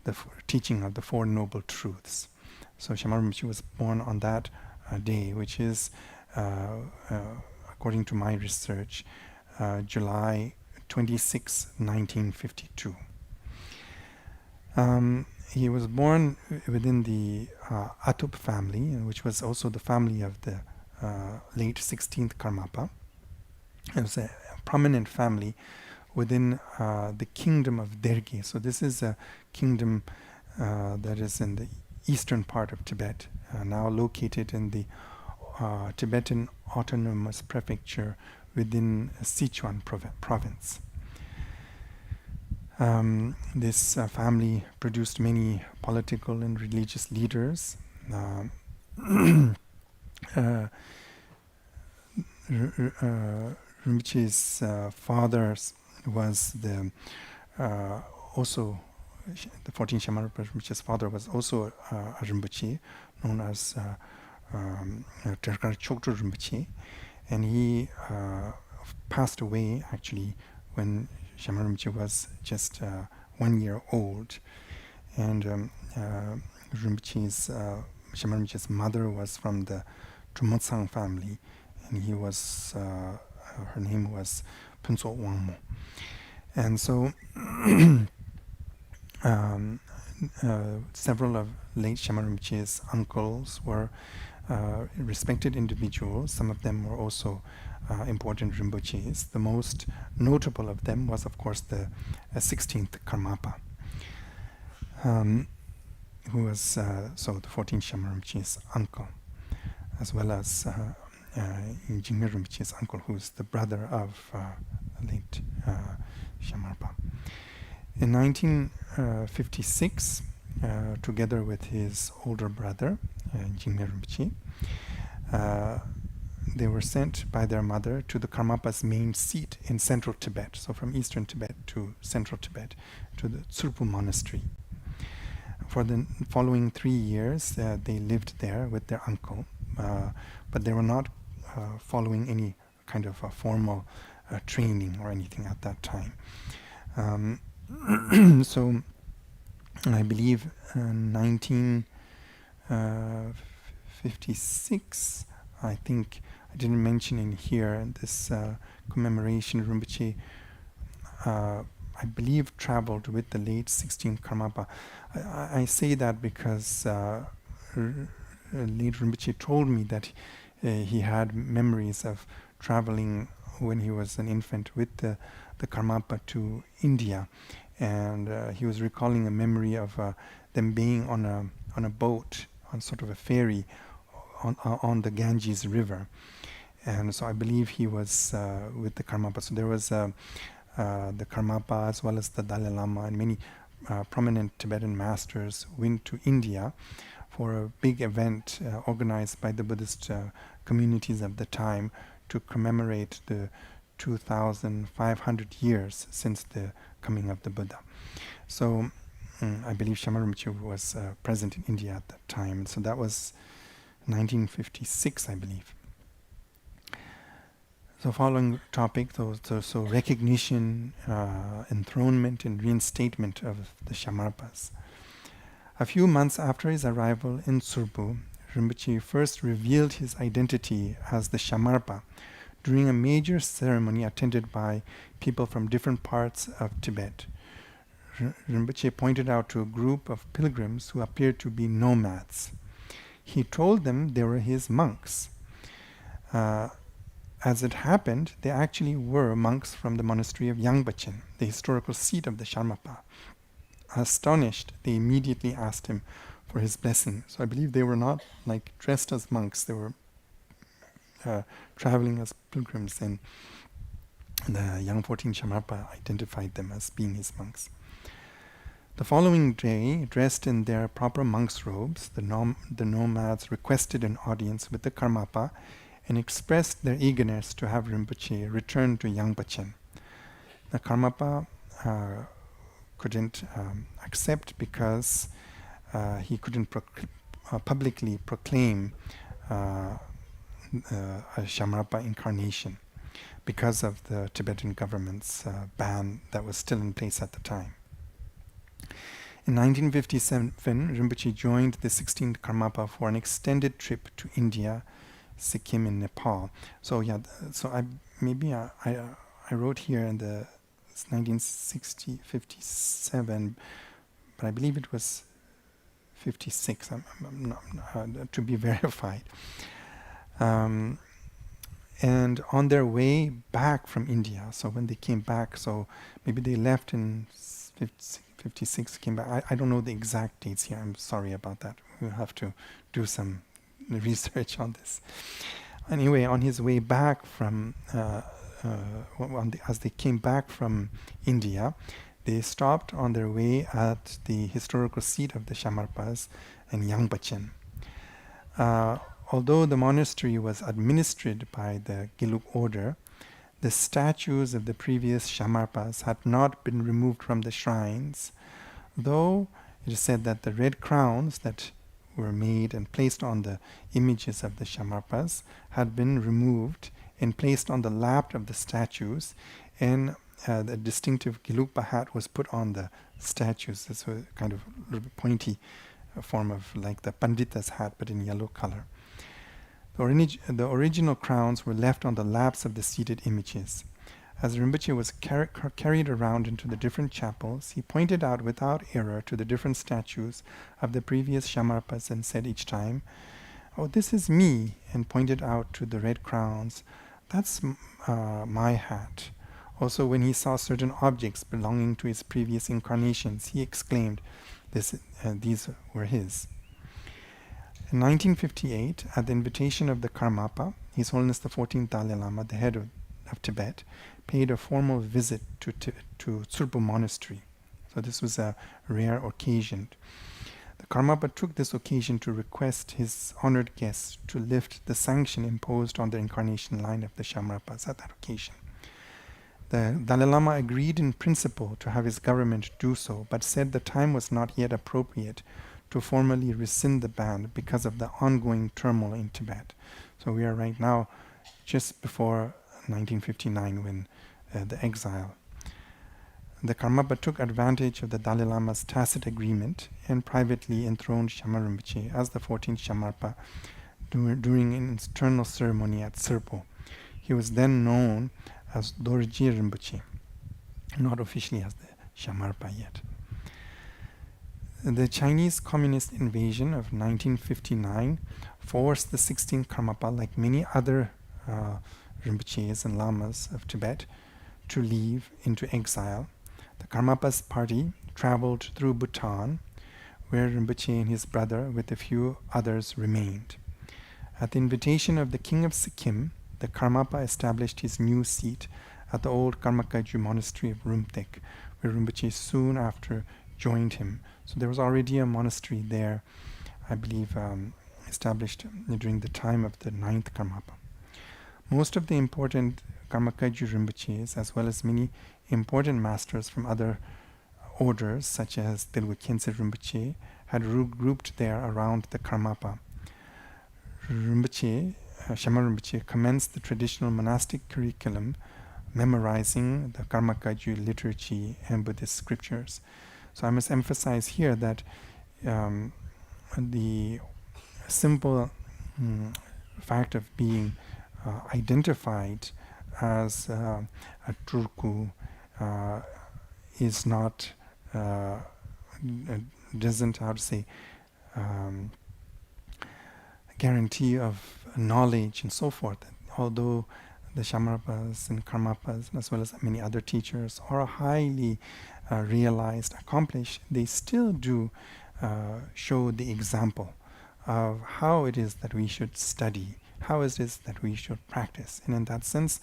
the teaching of the Four Noble Truths. So Shamar Rinpoche was born on that day, which is, according to my research, July 26, 1952. He was born within the Atup family, which was also the family of the late 16th Karmapa. It was a prominent family within the kingdom of Derge. So this is a kingdom that is in the eastern part of Tibet, now located in the Tibetan Autonomous Prefecture within Sichuan province. This family produced many political and religious leaders. Rinpoche's father was also the 14th Shamarpa. Rinpoche's father was also a Rinpoche, known as Terkar Choktrul Rinpoche, and he passed away actually when Shamar Rinpoche was just 1 year old. And Shamar Rinpoche's mother was from the Trumotsang family, and he was her name was Punso Wangmo. And so several of late Shamar Rinpoche's uncles were respected individuals. Some of them were also important Rinpoches. The most notable of them was, of course, the 16th Karmapa. who was so the 14th Shamarpa Rinpoche's uncle, as well as Jigme Rinpoche's uncle, who's the brother of late Shamarpa. In 1956, together with his older brother, Jigme Rinpoche, they were sent by their mother to the Karmapas' main seat in central Tibet, so from eastern Tibet to central Tibet, to the Tsurpu monastery. For the following 3 years, they lived there with their uncle, but they were not following any kind of a formal training or anything at that time. So I believe in 1956, I think I didn't mention in here, this commemoration Rinpoche, I believe, traveled with the late 16th Karmapa. I say that because late Rinpoche told me that he had memories of traveling when he was an infant with the Karmapa to India, and he was recalling a memory of them being on a boat, on sort of a ferry on the Ganges River. And so I believe he was with the Karmapa. So there was the Karmapa as well as the Dalai Lama and many prominent Tibetan masters went to India for a big event organized by the Buddhist communities of the time to commemorate the 2,500 years since the coming of the Buddha. So I believe Shamar Rinpoche was present in India at that time. So that was 1956, I believe. So following topic, so recognition, enthronement and reinstatement of the Shamarpas. A few months after his arrival in Tsurpu, Rinpoche first revealed his identity as the Shamarpa during a major ceremony attended by people from different parts of Tibet. Rinpoche pointed out to a group of pilgrims who appeared to be nomads. He told them they were his monks. As it happened, they actually were monks from the monastery of Yangbachen, the historical seat of the Shamarpa. Astonished, they immediately asked him for his blessing. So I believe they were not like dressed as monks, they were traveling as pilgrims, and the young 14th Shamarpa identified them as being his monks. The following day, dressed in their proper monks' robes, the nomads requested an audience with the Karmapa and expressed their eagerness to have Rinpoche return to Yangbachen. The Karmapa couldn't accept because he couldn't publicly proclaim a Shamarpa incarnation because of the Tibetan government's ban that was still in place at the time. In 1957, Rinpoche joined the 16th Karmapa for an extended trip to India, Sikkim and Nepal. So yeah, so I wrote here in the 1957, but I believe it was 56. I'm not, to be verified. And on their way back from India, so when they came back, so maybe they left in 56, came back. I don't know the exact dates here. I'm sorry about that. We'll have to do some research on this. Anyway, on his way back from, as they came back from India, they stopped on their way at the historical seat of the Shamarpas in Yangbachen. Although the monastery was administered by the Gelug order, the statues of the previous Shamarpas had not been removed from the shrines, though it is said that the red crowns that were made and placed on the images of the Shamarpas had been removed and placed on the lap of the statues, and the distinctive Gelugpa hat was put on the statues. This was kind of a little bit pointy form of like the Pandita's hat, but in yellow color. The original crowns were left on the laps of the seated images. As Rinpoche was carried around into the different chapels, he pointed out without error to the different statues of the previous Shamarpas and said each time, "Oh, this is me," and pointed out to the red crowns, "That's my hat." Also, when he saw certain objects belonging to his previous incarnations, he exclaimed, these were his. In 1958, at the invitation of the Karmapa, His Holiness the 14th Dalai Lama, the head of Tibet, paid a formal visit to Tsurpo Monastery. So this was a rare occasion. The Karmapa took this occasion to request his honored guests to lift the sanction imposed on the incarnation line of the Shamarpas at that occasion. The Dalai Lama agreed in principle to have his government do so, but said the time was not yet appropriate to formally rescind the ban because of the ongoing turmoil in Tibet. So we are right now just before 1959 when the exile. The Karmapa took advantage of the Dalai Lama's tacit agreement and privately enthroned Shamar Rinpoche as the 14th Shamarpa during an internal ceremony at Tsurpo. He was then known as Dorji Rinpoche, not officially as the Shamarpa yet. The Chinese communist invasion of 1959 forced the 16th Karmapa, like many other Rinpoches and Lamas of Tibet, to leave into exile. The Karmapas party traveled through Bhutan, where Rinpoche and his brother, with a few others, remained. At the invitation of the king of Sikkim, the Karmapa established his new seat at the old Karmakaju monastery of Rumtek, where Rinpoche soon after joined him. So there was already a monastery there, I believe, established during the time of the 9th Karmapa. Most of the important Karmakaju Rinpoches, as well as many important masters from other orders, such as Dilwa Khyentse Rinpoche, had grouped there around the Karmapa. Rinpoche, Shamar Rinpoche, commenced the traditional monastic curriculum, memorizing the Karmakaju liturgy and Buddhist scriptures. So I must emphasize here that the simple fact of being identified as a Turku is not, doesn't, how to say, guarantee of knowledge and so forth. Although the Shamarpas and Karmapas, as well as many other teachers, are highly realized, accomplished, they still do show the example of how it is that we should study, how it is that we should practice. And in that sense,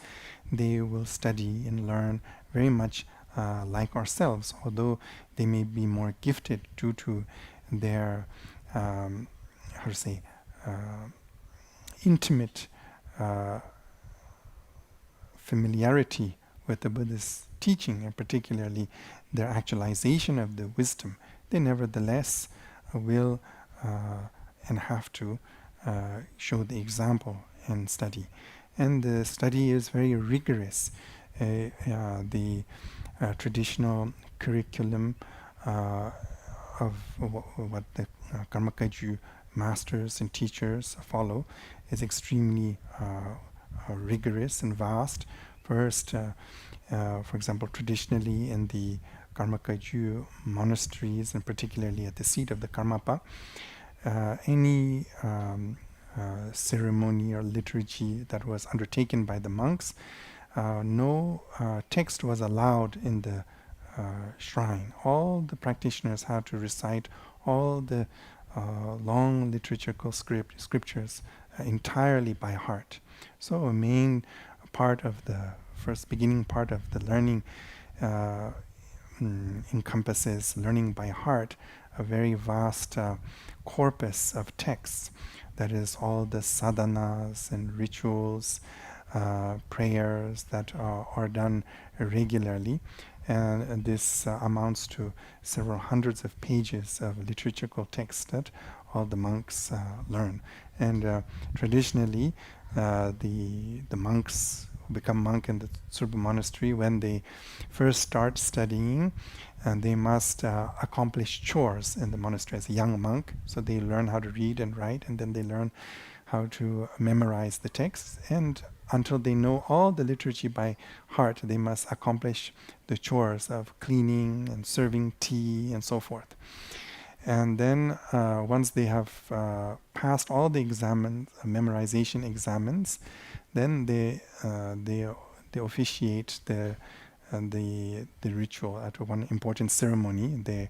they will study and learn very much like ourselves, although they may be more gifted due to their, how to say, intimate familiarity with the Buddhist teaching, and particularly their actualization of the wisdom. They nevertheless will and have to show the example and study. And the study is very rigorous. The traditional curriculum of what the Karmakaju masters and teachers follow is extremely rigorous and vast. First, for example, traditionally in the Karmakaju monasteries, and particularly at the seat of the Karmapa, any ceremony or liturgy that was undertaken by the monks, no text was allowed in the shrine. All the practitioners had to recite all the long liturgical scriptures entirely by heart. So a main part of the first beginning part of the learning encompasses learning by heart a very vast corpus of texts. That is all the sadhanas and rituals, prayers that are done regularly. And this amounts to several hundreds of pages of liturgical text that all the monks learn. And traditionally, the monks who become monk in the Tsurpo monastery, when they first start studying, and they must accomplish chores in the monastery as a young monk. So they learn how to read and write, and then they learn how to memorize the texts. And until they know all the liturgy by heart, they must accomplish the chores of cleaning and serving tea and so forth. And then once they have passed all the memorization examens, then they officiate the the ritual at one important ceremony. They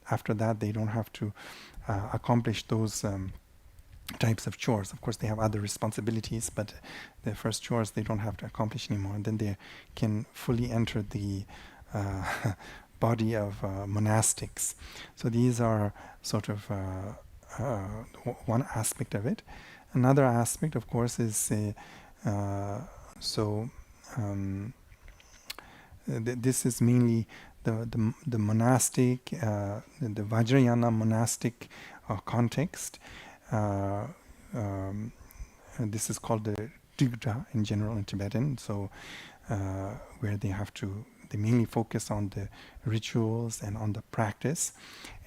after that they don't have to accomplish those types of chores. Of course, they have other responsibilities, but the first chores they don't have to accomplish anymore. And then they can fully enter the body of monastics. So these are sort of one aspect of it. Another aspect, of course, is this is mainly the monastic, the Vajrayana monastic context. This is called the Digdha in general in Tibetan. So where they mainly focus on the rituals and on the practice.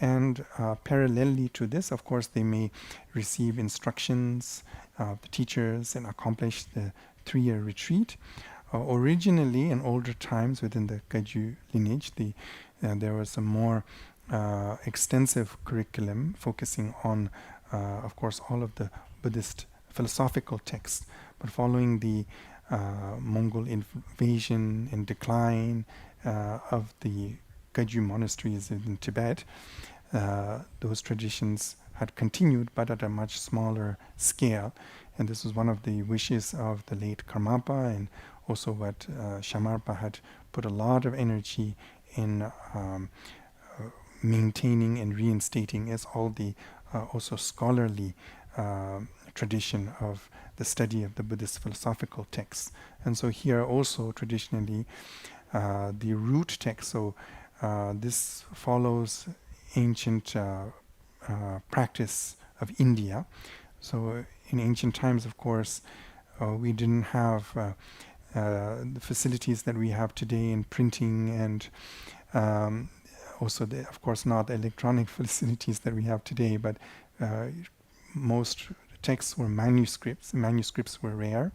And parallelly to this, of course, they may receive instructions of the teachers and accomplish the 3-year retreat. Originally, in older times within the Kagyu lineage, there was a more extensive curriculum focusing on, of course, all of the Buddhist philosophical texts. But following the Mongol invasion and decline of the Kagyu monasteries in Tibet, those traditions had continued, but at a much smaller scale. And this was one of the wishes of the late Karmapa, and also what Shamarpa had put a lot of energy in maintaining and reinstating, is all the also scholarly tradition of the study of the Buddhist philosophical texts. And so here also traditionally the root text, so this follows ancient practice of India. So in ancient times, of course, we didn't have the facilities that we have today in printing, and also of course not electronic facilities that we have today, but most texts were manuscripts. Manuscripts were rare,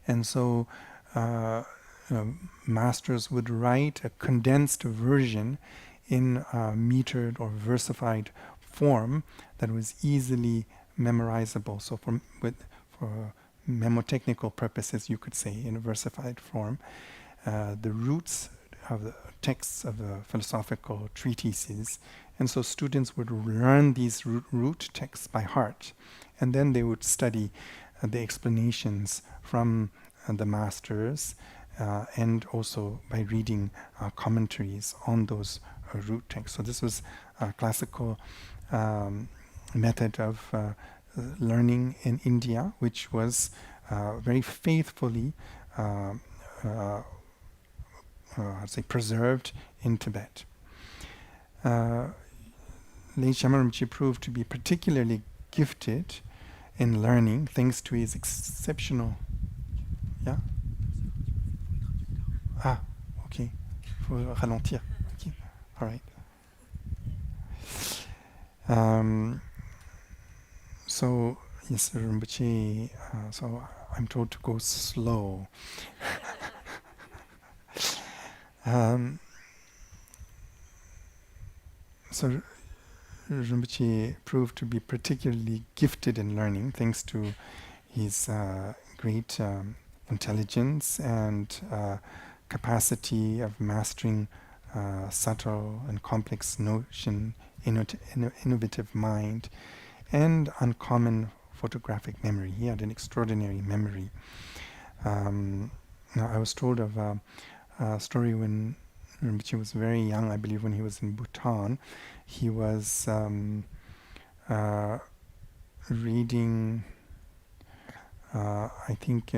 and so masters would write a condensed version in metered or versified form that was easily memorizable. So for memotechnical purposes, you could say, in a versified form, the roots of the texts of the philosophical treatises. And so students would learn these root texts by heart, and then they would study the explanations from the masters, and also by reading commentaries on those root texts. So this was a classical method of learning in India, which was very faithfully I'd say preserved in Tibet. Late Shamar Rinpoche proved to be particularly gifted in learning thanks to his exceptional... Yeah? Ah, okay. Faut ralentir. Okay. All right. So, yes, Rinpoche, so I'm told to go slow. So Rinpoche proved to be particularly gifted in learning thanks to his great intelligence and capacity of mastering subtle and complex notion, innovative mind, and uncommon photographic memory. He had an extraordinary memory. Now, I was told of a story when Rinpoche was very young, I believe when he was in Bhutan. He was reading, I think,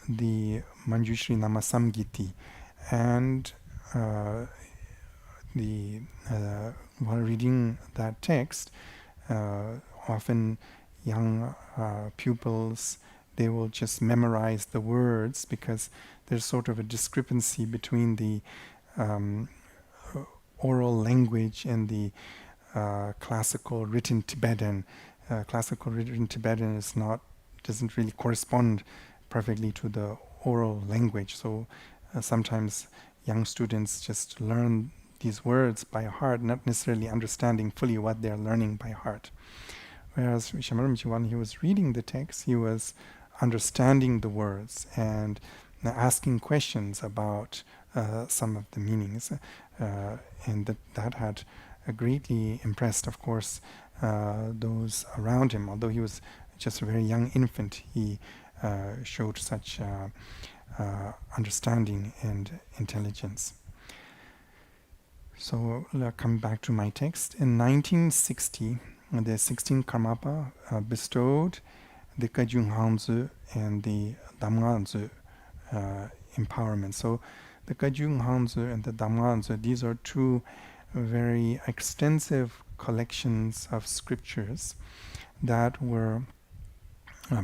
the Manjushri Namasamgiti, and while reading that text, often young pupils, they will just memorize the words because there's sort of a discrepancy between the oral language and the classical written Tibetan. Classical written Tibetan doesn't really correspond perfectly to the oral language. So sometimes young students just learn these words by heart, not necessarily understanding fully what they're learning by heart. Whereas Shamar Rinpoche, when he was reading the text, he was understanding the words and asking questions about some of the meanings, and that had greatly impressed, of course, those around him. Although he was just a very young infant, he showed such understanding and intelligence. So coming back to my text, in 1960, the 16th Karmapa bestowed the Kajung Hanzu and the Damganzu empowerment. So the Kajung Hanzu and the Damganzu, these are two very extensive collections of scriptures that were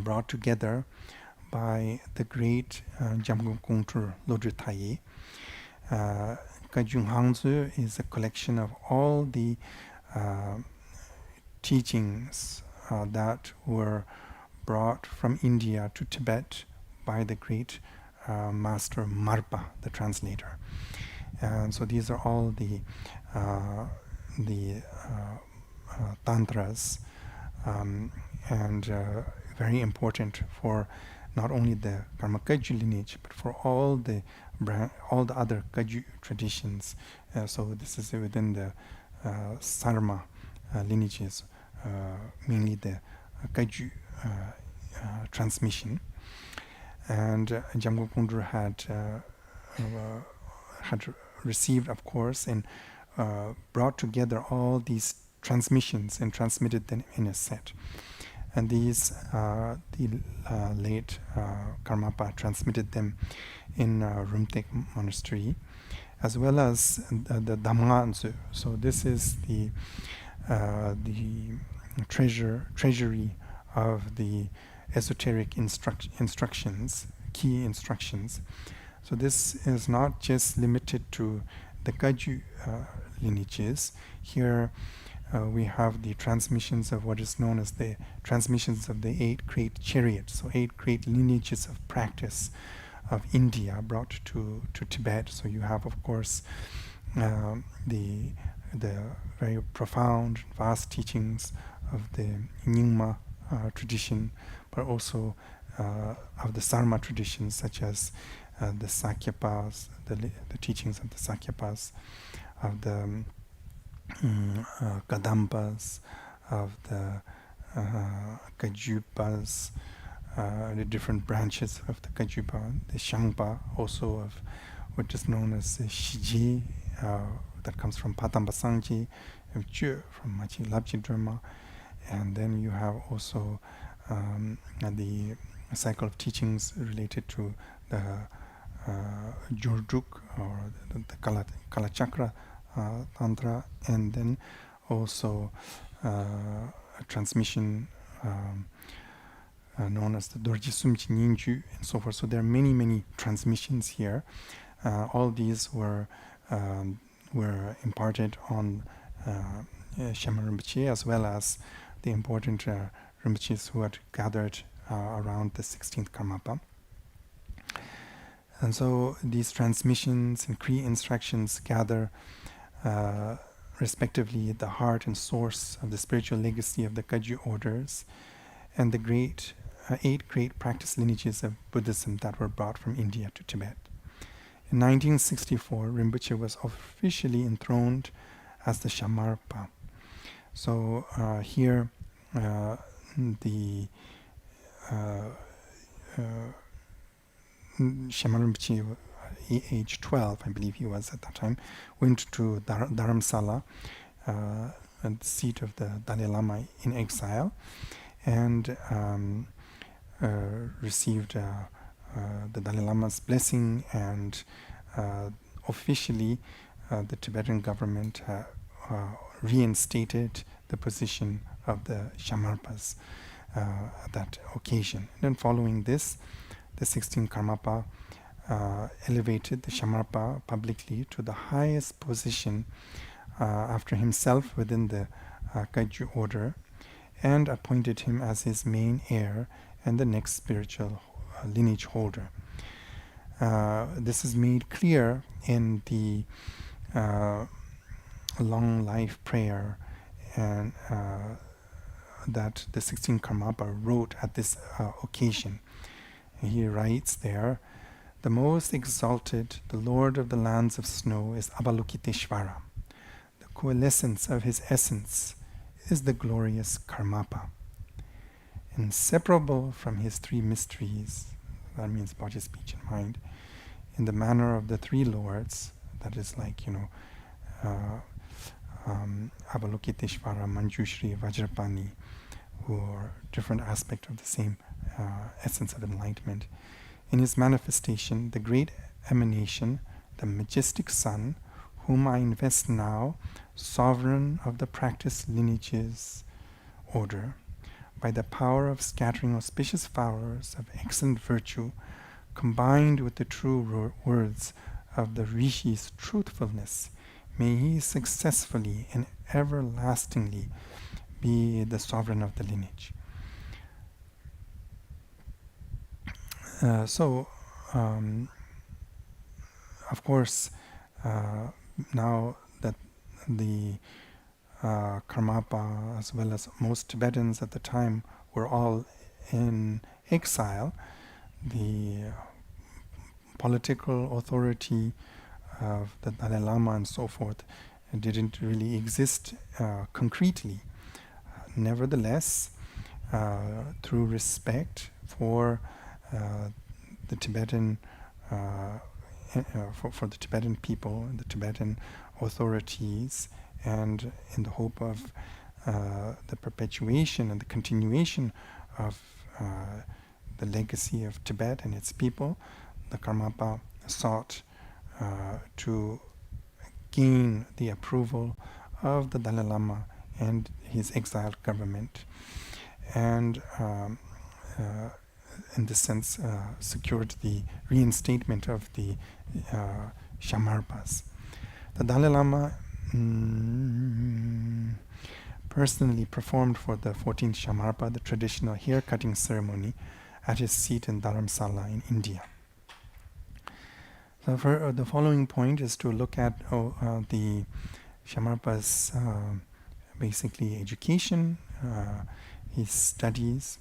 brought together by the great Jamgon Kongtrul Lodrö Thaye. Kajung Hanzu is a collection of all the teachings that were brought from India to Tibet by the great master Marpa, the translator. And so these are all the tantras, and very important for not only the Karmakaju lineage, but for all the other Kaju traditions. So this is within the Sarma lineages, mainly the Kaju transmission. And Jamgon Kongtrul had received, of course, and brought together all these transmissions and transmitted them in a set. And these, the late Karmapa transmitted them in Rumtek Monastery, as well as the Damganzu. So this is the treasury of the esoteric instructions, key instructions. So this is not just limited to the Kaju lineages. Here we have the transmissions of what is known as the transmissions of the 8 great chariots, so 8 great lineages of practice of India brought to Tibet. So you have, of course, the very profound, vast teachings of the Nyingma tradition, but also of the Sarma traditions, such as the Sakyapas, the teachings of the Sakyapas, of the Kadampas, of the Kajupas, the different branches of the Kajupa, the Shangpa, also of what is known as the Shiji, that comes from Patamba Sangji, of Ju from Machi Labji Dharma, and then you have also the cycle of teachings related to the Jorjuk, or the Kalachakra Tantra, and then also a transmission known as the Dorji Sumchi Ninju, and so forth. So there are many transmissions here. All these were imparted on Shamar Rinpoche, as well as the important Rinpoches who had gathered around the 16th Karmapa. And so these transmissions and Kri instructions gather respectively the heart and source of the spiritual legacy of the Kaju orders and the 8 great practice lineages of Buddhism that were brought from India to Tibet. In 1964, Rinpoche was officially enthroned as the Shamarpa. So here the Shamar Rinpoche, age 12, I believe he was at that time, went to Dharamsala, the seat of the Dalai Lama in exile, and received the Dalai Lama's blessing, and officially the Tibetan government reinstated the position of the Shamarpas at that occasion. And then following this, the 16th Karmapa elevated the Shamarpa publicly to the highest position after himself within the Kaju order, and appointed him as his main heir and the next spiritual lineage holder. This is made clear in the long life prayer and that the 16th Karmapa wrote at this occasion. He writes there, the most exalted, the Lord of the lands of snow, is Avalokiteshvara. The coalescence of his essence is the glorious Karmapa. Inseparable from his three mysteries, that means body, speech, and mind, in the manner of the three lords, that is like, Avalokiteshvara, Manjushri, Vajrapani, who are different aspects of the same essence of enlightenment. In his manifestation, the great emanation, the majestic Sun, whom I invest now, sovereign of the practice lineages order, by the power of scattering auspicious flowers of excellent virtue, combined with the true words of the Rishi's truthfulness, may he successfully and everlastingly be the sovereign of the lineage. Of course, now that the Karmapa, as well as most Tibetans at the time, were all in exile, the political authority of the Dalai Lama and so forth didn't really exist concretely. Nevertheless, through respect for the Tibetan for the Tibetan people and the Tibetan authorities, and in the hope of the perpetuation and the continuation of the legacy of Tibet and its people, the Karmapa sought to gain the approval of the Dalai Lama and his exiled government, and in this sense secured the reinstatement of the Shamarpas. The Dalai Lama personally performed for the 14th Shamarpa the traditional hair-cutting ceremony at his seat in Dharamsala in India. So for the following point is to look at the Shamarpa's basically education, his studies.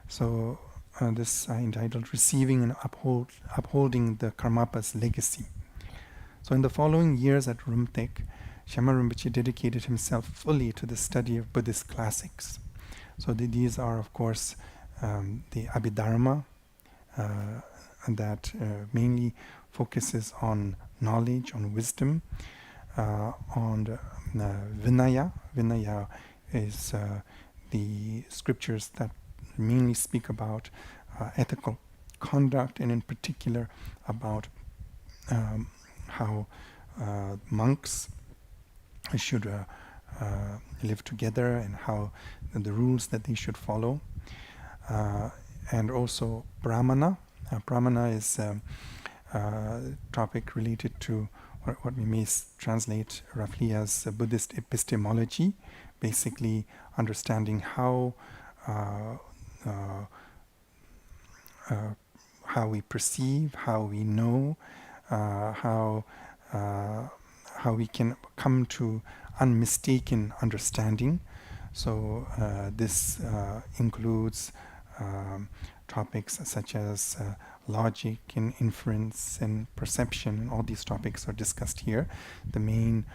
So this I entitled Receiving and Upholding the Karmapas Legacy. So in the following years at Rumtek, Shamar Rinpoche dedicated himself fully to the study of Buddhist classics. So these are, of course, the Abhidharma, that mainly focuses on knowledge, on wisdom, on Vinaya. Vinaya is the scriptures that mainly speak about ethical conduct, and in particular about how monks should live together and how the rules that they should follow. And also Brahmana. Brahmana is a topic related to what we may translate roughly as Buddhist epistemology, basically understanding how we perceive, how we know, how we can come to unmistaken understanding. So this includes topics such as logic and inference and perception, and all these topics are discussed here. The main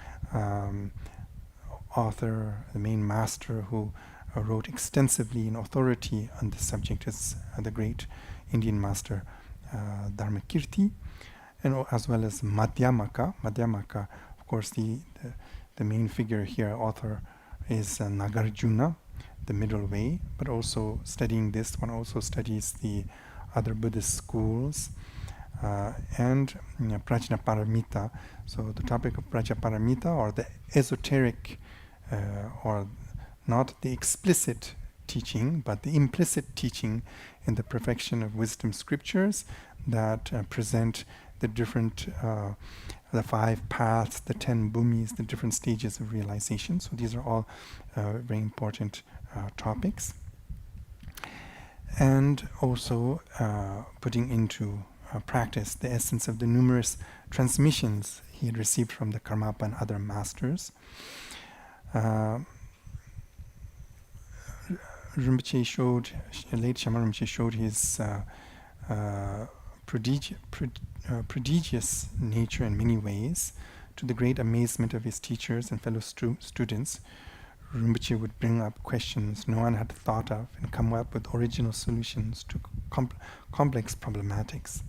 author, the main master who wrote extensively in authority on this subject is the great Indian master Dharmakirti, and as well as Madhyamaka. Madhyamaka, of course, the main figure here, author, is Nagarjuna, the middle way. But also studying this, one also studies the other Buddhist schools, and Prajnaparamita. So the topic of Prajnaparamita, or the esoteric, or not the explicit teaching, but the implicit teaching in the perfection of wisdom scriptures that present the different, the 5 paths, the 10 bhumis, the different stages of realization. So these are all very important topics. And also putting into practice the essence of the numerous transmissions he had received from the Karmapa and other masters. Rinpoche showed, late Shamar Rinpoche showed his prodigious nature in many ways. To the great amazement of his teachers and fellow students, Rinpoche would bring up questions no one had thought of and come up with original solutions to complex problematics.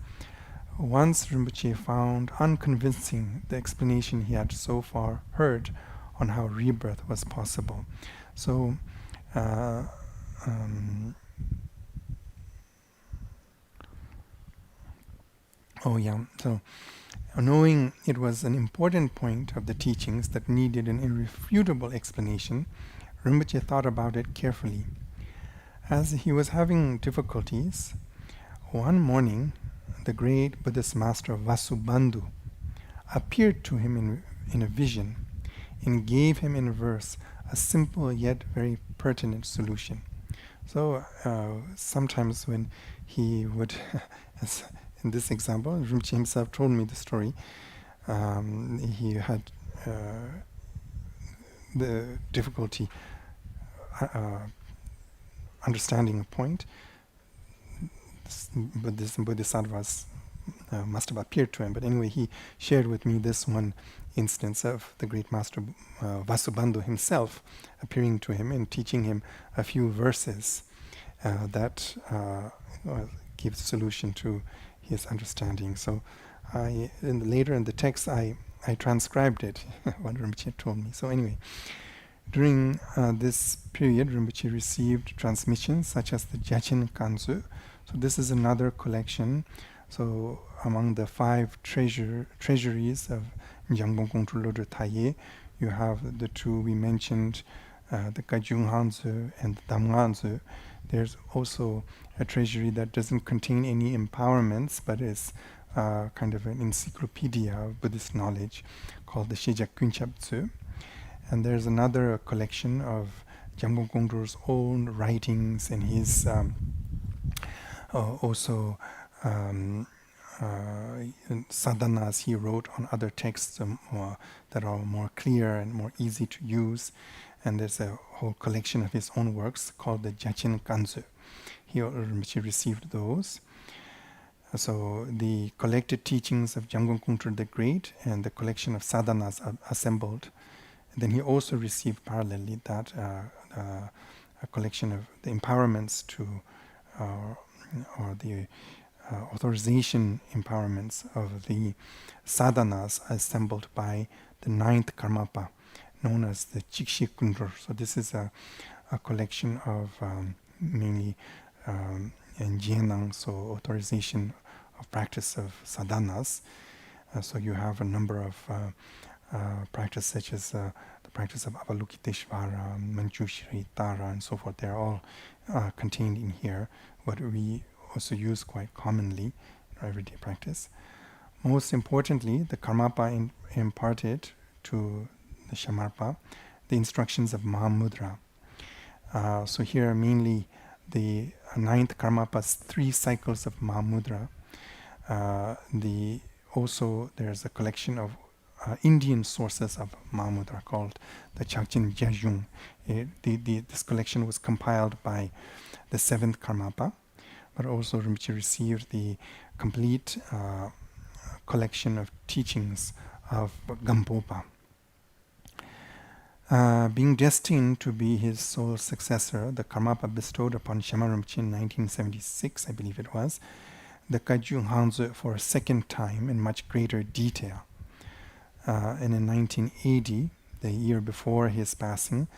Once Rinpoche found unconvincing the explanation he had so far heard on how rebirth was possible. So, so knowing it was an important point of the teachings that needed an irrefutable explanation, Rinpoche thought about it carefully. As he was having difficulties, one morning the great Buddhist master Vasubandhu appeared to him in a vision and gave him in verse a simple yet very pertinent solution. So sometimes when he would, as in this example, Rinpoche himself told me the story, he had the difficulty understanding a point. But this bodhisattvas must have appeared to him. But anyway, he shared with me this one instance of the great master Vasubandhu himself appearing to him and teaching him a few verses that give solution to his understanding. So later in the text, I transcribed it, what Rinpoche told me. So anyway, during this period, Rinpoche received transmissions such as the Gyalwa Karmapa. So this is another collection. So among the 5 treasuries of Nyambon Kongtrul Lodro Taye, you have the 2 we mentioned, the Kajung Hanzu and the Damganzu. There's also a treasury that doesn't contain any empowerments, but is kind of an encyclopedia of Buddhist knowledge called the Shejak Kunchaptsu. And there's another collection of Gyalwa Kongtrul's own writings and his also sadhanas he wrote on other texts that are more clear and more easy to use. And there's a whole collection of his own works called the Gyalchen Kanzu. He received those. So the collected teachings of Gyalwa Kongtrul the Great and the collection of sadhanas are assembled. And then he also received parallelly that a collection of the empowerments to or the authorization empowerments of the sadhanas assembled by the 9th Karmapa, known as the Chikshi Kundur. So this is a collection of mainly Jianang, so authorization of practice of sadhanas. So you have a number of practice such as the practice of Avalokiteshvara, Manjushri, Tara, and so forth. They're all contained in here, what we also use quite commonly in our everyday practice. Most importantly, the Karmapa imparted to the Shamarpa the instructions of Mahamudra. So here mainly the 9th Karmapa's 3 cycles of Mahamudra. Also there's a collection of Indian sources of Mahamudra called the Chakchen Jajung. This collection was compiled by the 7th Karmapa, but also Rinpoche received the complete collection of teachings of Gampopa. Being destined to be his sole successor, the Karmapa bestowed upon Shamar Rinpoche in 1976, I believe it was, the Kajung Hanzu for a second time in much greater detail. And in 1980, the year before his passing,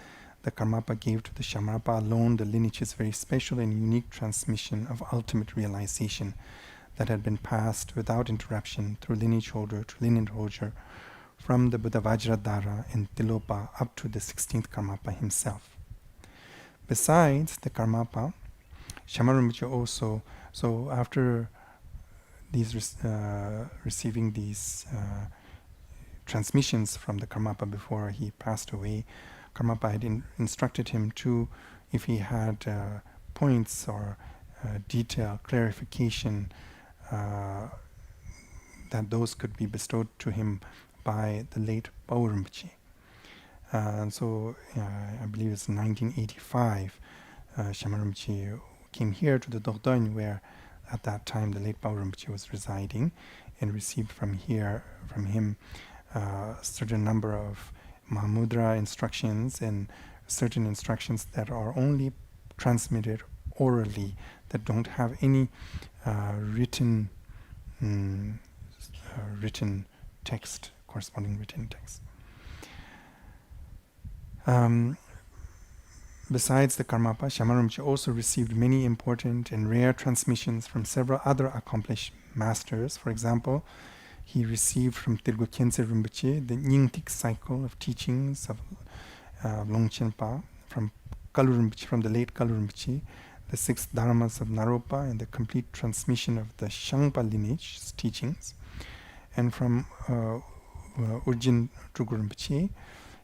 the Karmapa gave to the Shamarpa alone the lineage's very special and unique transmission of ultimate realization that had been passed without interruption through lineage holder to lineage holder from the Buddha Vajradhara in Tilopa up to the 16th Karmapa himself. Besides the Karmapa, Shamar Rinpoche also, so after these receiving these transmissions from the Karmapa before he passed away, Karmapa had instructed him to, if he had points or detail, clarification, that those could be bestowed to him by the late Pao Rinpoche. And so I believe it's 1985, Shamar Rinpoche came here to the Dordogne where at that time the late Paul Rinpoche was residing, and received from him a certain number of Mahamudra instructions and certain instructions that are only transmitted orally, that don't have any written text, corresponding written text. Besides the Karmapa, Shamar Rinpoche also received many important and rare transmissions from several other accomplished masters. For example, he received from Künzig Rinpoche the Nyingtik cycle of teachings of Longchenpa, from Kalu Rinpoche, from the late Kalu Rinpoche, the 6 dharmas of Naropa, and the complete transmission of the Shangpa lineage teachings. And from Urjin Trungpa Rinpoche,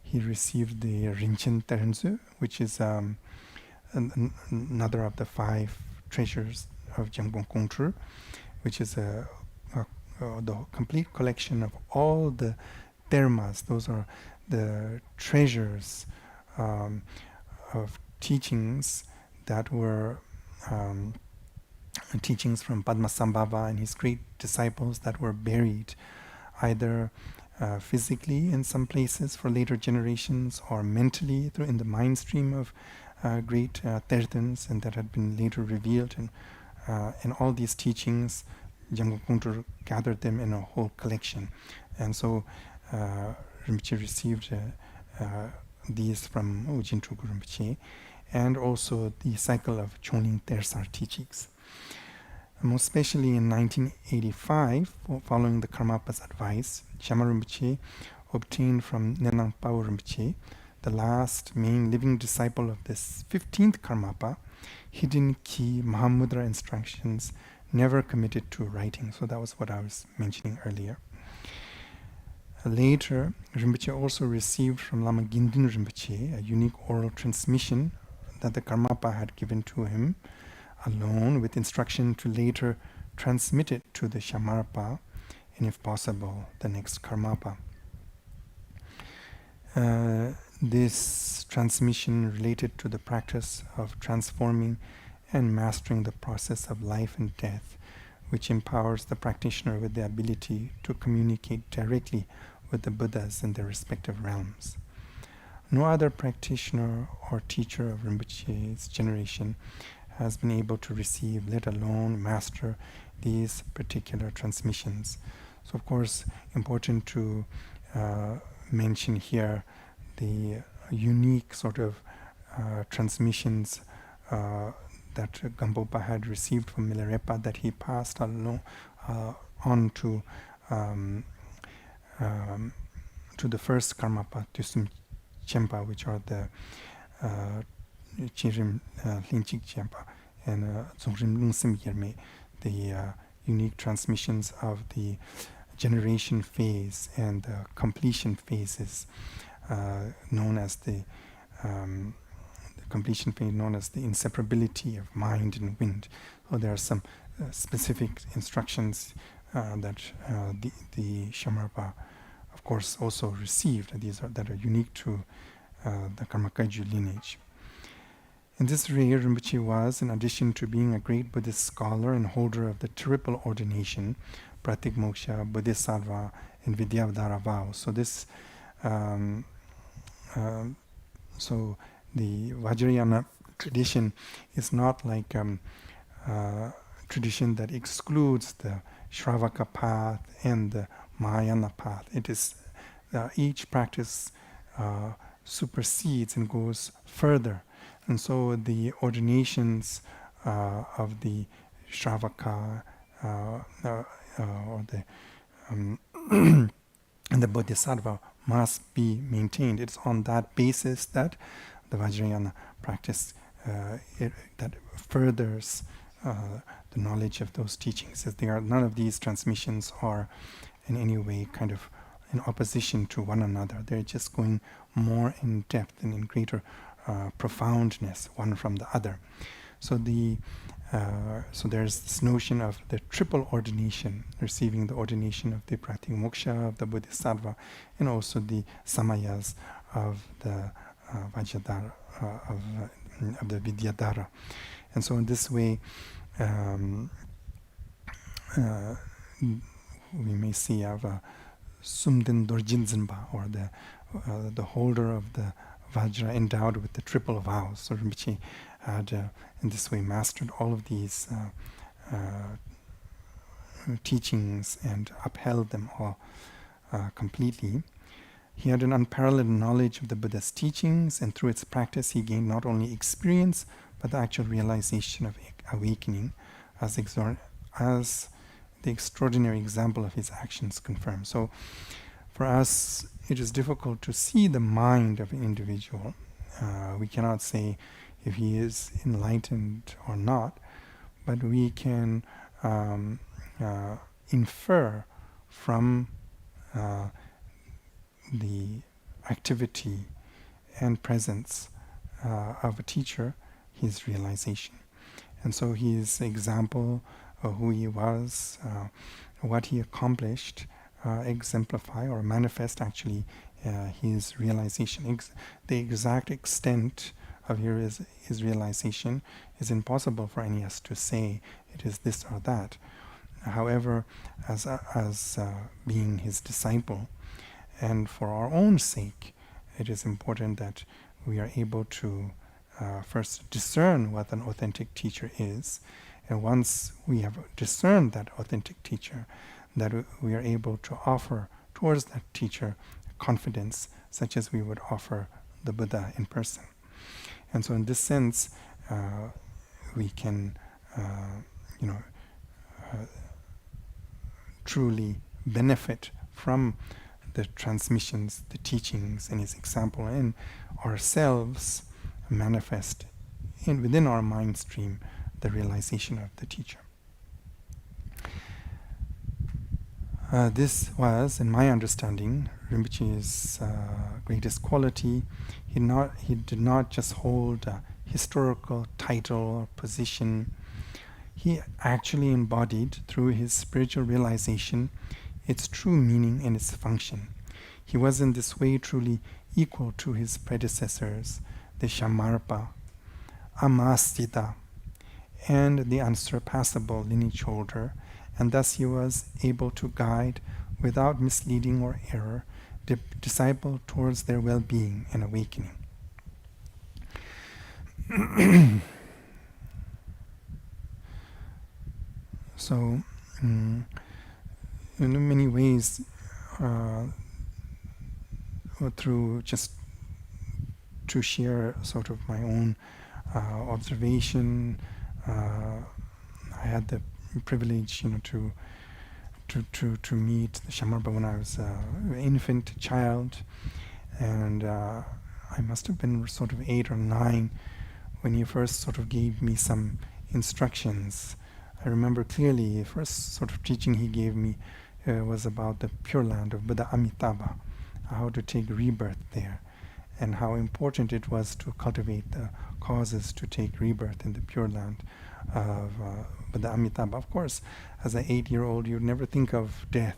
he received the Rinchen Terenzu, which is another of the 5 treasures of Jamgon Kongtru, which is the complete collection of all the dharmas. Those are the treasures of teachings that were teachings from Padmasambhava and his great disciples that were buried either physically in some places for later generations, or mentally in the mind stream of great Tertans, and that had been later revealed. And all these teachings, Jamgon Kongtru gathered them in a whole collection. And so Rinpoche received these from Ujin Trungpa Rinpoche, and also the cycle of Chonling Tersar teachings. Most especially in 1985, following the Karmapas' advice, Shamar Rinpoche obtained from Nenang Pao Rinpoche, the last main living disciple of this 15th Karmapa, hidden key Mahamudra instructions never committed to writing. So that was what I was mentioning earlier. Later, Rinpoche also received from Lama Gyindin Rinpoche a unique oral transmission that the Karmapa had given to him alone, with instruction to later transmit it to the Shamarpa, and if possible, the next Karmapa. This transmission related to the practice of transforming and mastering the process of life and death, which empowers the practitioner with the ability to communicate directly with the Buddhas in their respective realms. No other practitioner or teacher of Rinpoche's generation has been able to receive, let alone master, these particular transmissions. So of course, important to mention here the unique sort of transmissions that Gampopa had received from Milarepa, that he passed on to the first Karmapa, Tusum Chempa, which are the Chirim Linchik Chempa and Zongrim Lungsim Yerme, the unique transmissions of the generation phase and the completion phases, known as the completion phase, known as the inseparability of mind and wind. So there are some specific instructions that the Shamarpa, of course, also received. These are that are unique to the Karmakaju lineage. In this way, Rinpoche was, in addition to being a great Buddhist scholar and holder of the triple ordination, Pratik Moksha, Bodhisattva, and Vidyavadara vow. So this, so the Vajrayana tradition is not like tradition that excludes the Shravaka path and the Mahayana path. It is each practice supersedes and goes further. And so the ordinations of the Shravaka or the and the Bodhisattva must be maintained. It's on that basis that the Vajrayana practice that furthers the knowledge of those teachings. As none of these transmissions are in any way kind of in opposition to one another. They're just going more in depth and in greater profoundness one from the other. So there's this notion of the triple ordination, receiving the ordination of the Pratik Moksha, of the Bodhisattva, and also the Samayas of the Vajradhara, of the Vidyadhara. And so in this way, we may see of Sumden Dorjin Zinpa, or the holder of the Vajra endowed with the triple vows. So Rinpoche had in this way mastered all of these teachings and upheld them all completely. He had an unparalleled knowledge of the Buddha's teachings, and through its practice he gained not only experience but the actual realization of awakening, as the extraordinary example of his actions confirm. So for us, it is difficult to see the mind of an individual. We cannot say if he is enlightened or not, but we can infer from the activity and presence of a teacher his realization. And so his example of who he was, what he accomplished, exemplify or manifest actually his realization. The exact extent of his realization is impossible for any of us to say it is this or that. However, as being his disciple, and for our own sake, it is important that we are able to first discern what an authentic teacher is. And once we have discerned that authentic teacher, that we are able to offer towards that teacher confidence, such as we would offer the Buddha in person. And so in this sense, we can, truly benefit from the transmissions, the teachings, and his example, and ourselves manifest within our mind stream the realization of the teacher. This was, in my understanding, Rinpoche's greatest quality. He did not just hold a historical title or position. He actually embodied, through his spiritual realization, its true meaning and its function. He was in this way truly equal to his predecessors, the Shamarpa, Amastita, and the unsurpassable lineage holder, and thus he was able to guide, without misleading or error, the disciple towards their well-being and awakening. So, in many ways, through just to share sort of my own observation, I had the privilege, to meet the Shamarpa when I was an infant child, and I must have been sort of 8 or 9 when he first sort of gave me some instructions. I remember clearly the first sort of teaching he gave me was about the Pure Land of Buddha Amitabha, how to take rebirth there, and how important it was to cultivate the causes to take rebirth in the Pure Land of Buddha Amitabha. Of course, as an 8-year-old, you'd never think of death,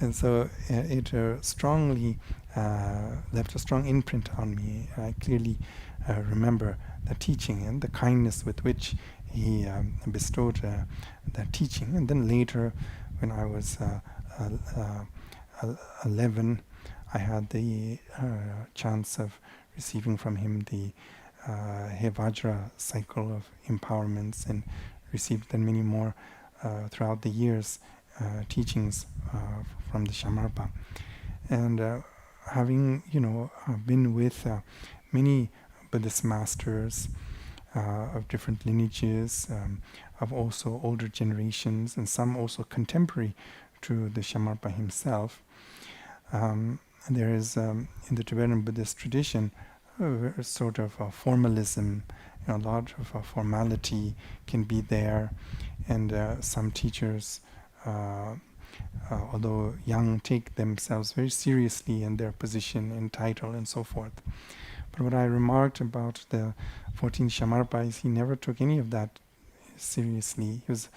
and so it strongly left a strong imprint on me. I clearly remember the teaching and the kindness with which he bestowed that teaching. And then later, when I was 11, I had the chance of receiving from him the He Vajra cycle of empowerments, and received then many more throughout the years teachings from the Shamarpa. And having been with many Buddhist masters of different lineages, of also older generations, and some also contemporary to the Shamarpa himself, there is in the Tibetan Buddhist tradition a sort of a formalism. A lot of formality can be there, and some teachers, although young, take themselves very seriously in their position and title and so forth. But what I remarked about the 14th Shamarpa is he never took any of that seriously. He was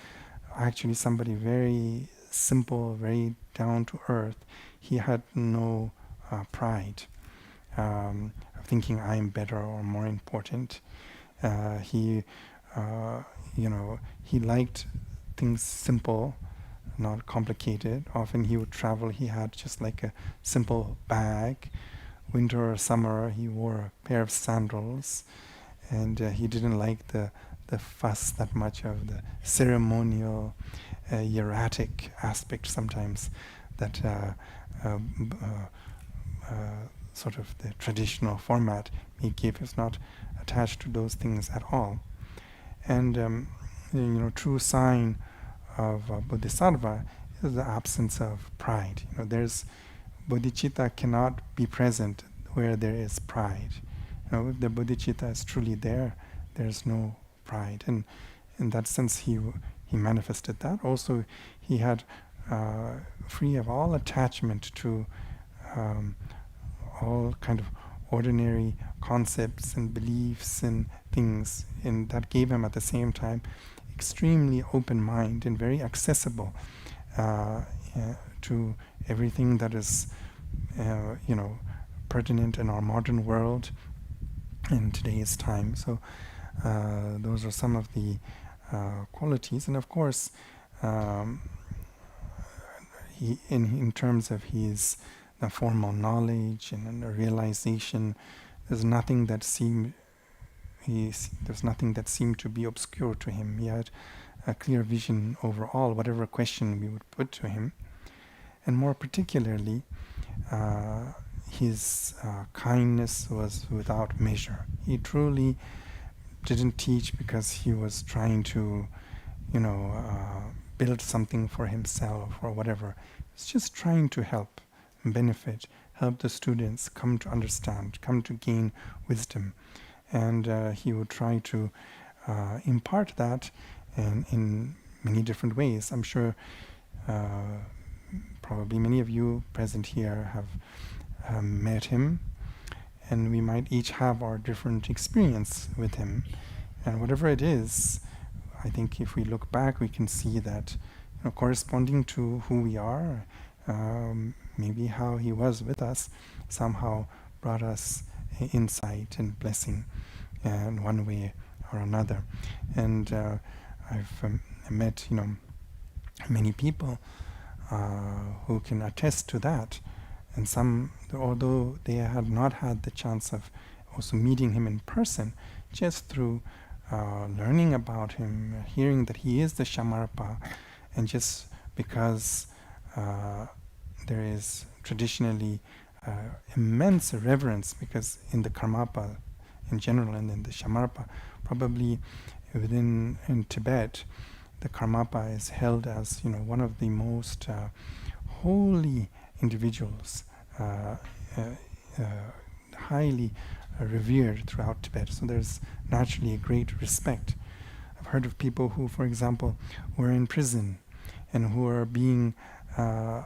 actually somebody very simple, very down to earth. He had no pride of thinking I am better or more important. He liked things simple, not complicated. Often he would travel, he had just like a simple bag. Winter or summer, he wore a pair of sandals, and he didn't like the fuss that much of the ceremonial, hieratic aspect sometimes that sort of the traditional format may give is not attached to those things at all. And true sign of bodhisattva is the absence of pride. There's bodhicitta cannot be present where there is pride. If the bodhicitta is truly there, there's no pride. And in that sense, he manifested that. Also, he had free of all attachment to all kind of ordinary concepts and beliefs and things, and that gave him at the same time extremely open mind and very accessible to everything that is pertinent in our modern world in today's time. So those are some of the qualities. And of course, he, in terms of his formal knowledge and realization, there's nothing that seemed to be obscure to him. He had a clear vision overall, whatever question we would put to him. And more particularly, his kindness was without measure. He truly didn't teach because he was trying to, build something for himself or whatever. He's just trying to help, benefit, help the students come to understand, come to gain wisdom. And he would try to impart that in many different ways. I'm sure probably many of you present here have met him, and we might each have our different experience with him. And whatever it is, I think if we look back, we can see that corresponding to who we are, maybe how he was with us, somehow brought us insight and blessing in one way or another. And I've met many people who can attest to that, and some, although they had not had the chance of also meeting him in person, just through learning about him, hearing that he is the Shamarpa, and just because there is traditionally immense reverence, because in the Karmapa in general and in the Shamarpa, probably in Tibet, the Karmapa is held as one of the most holy individuals, highly revered throughout Tibet. So there's naturally a great respect. I've heard of people who, for example, were in prison and who are being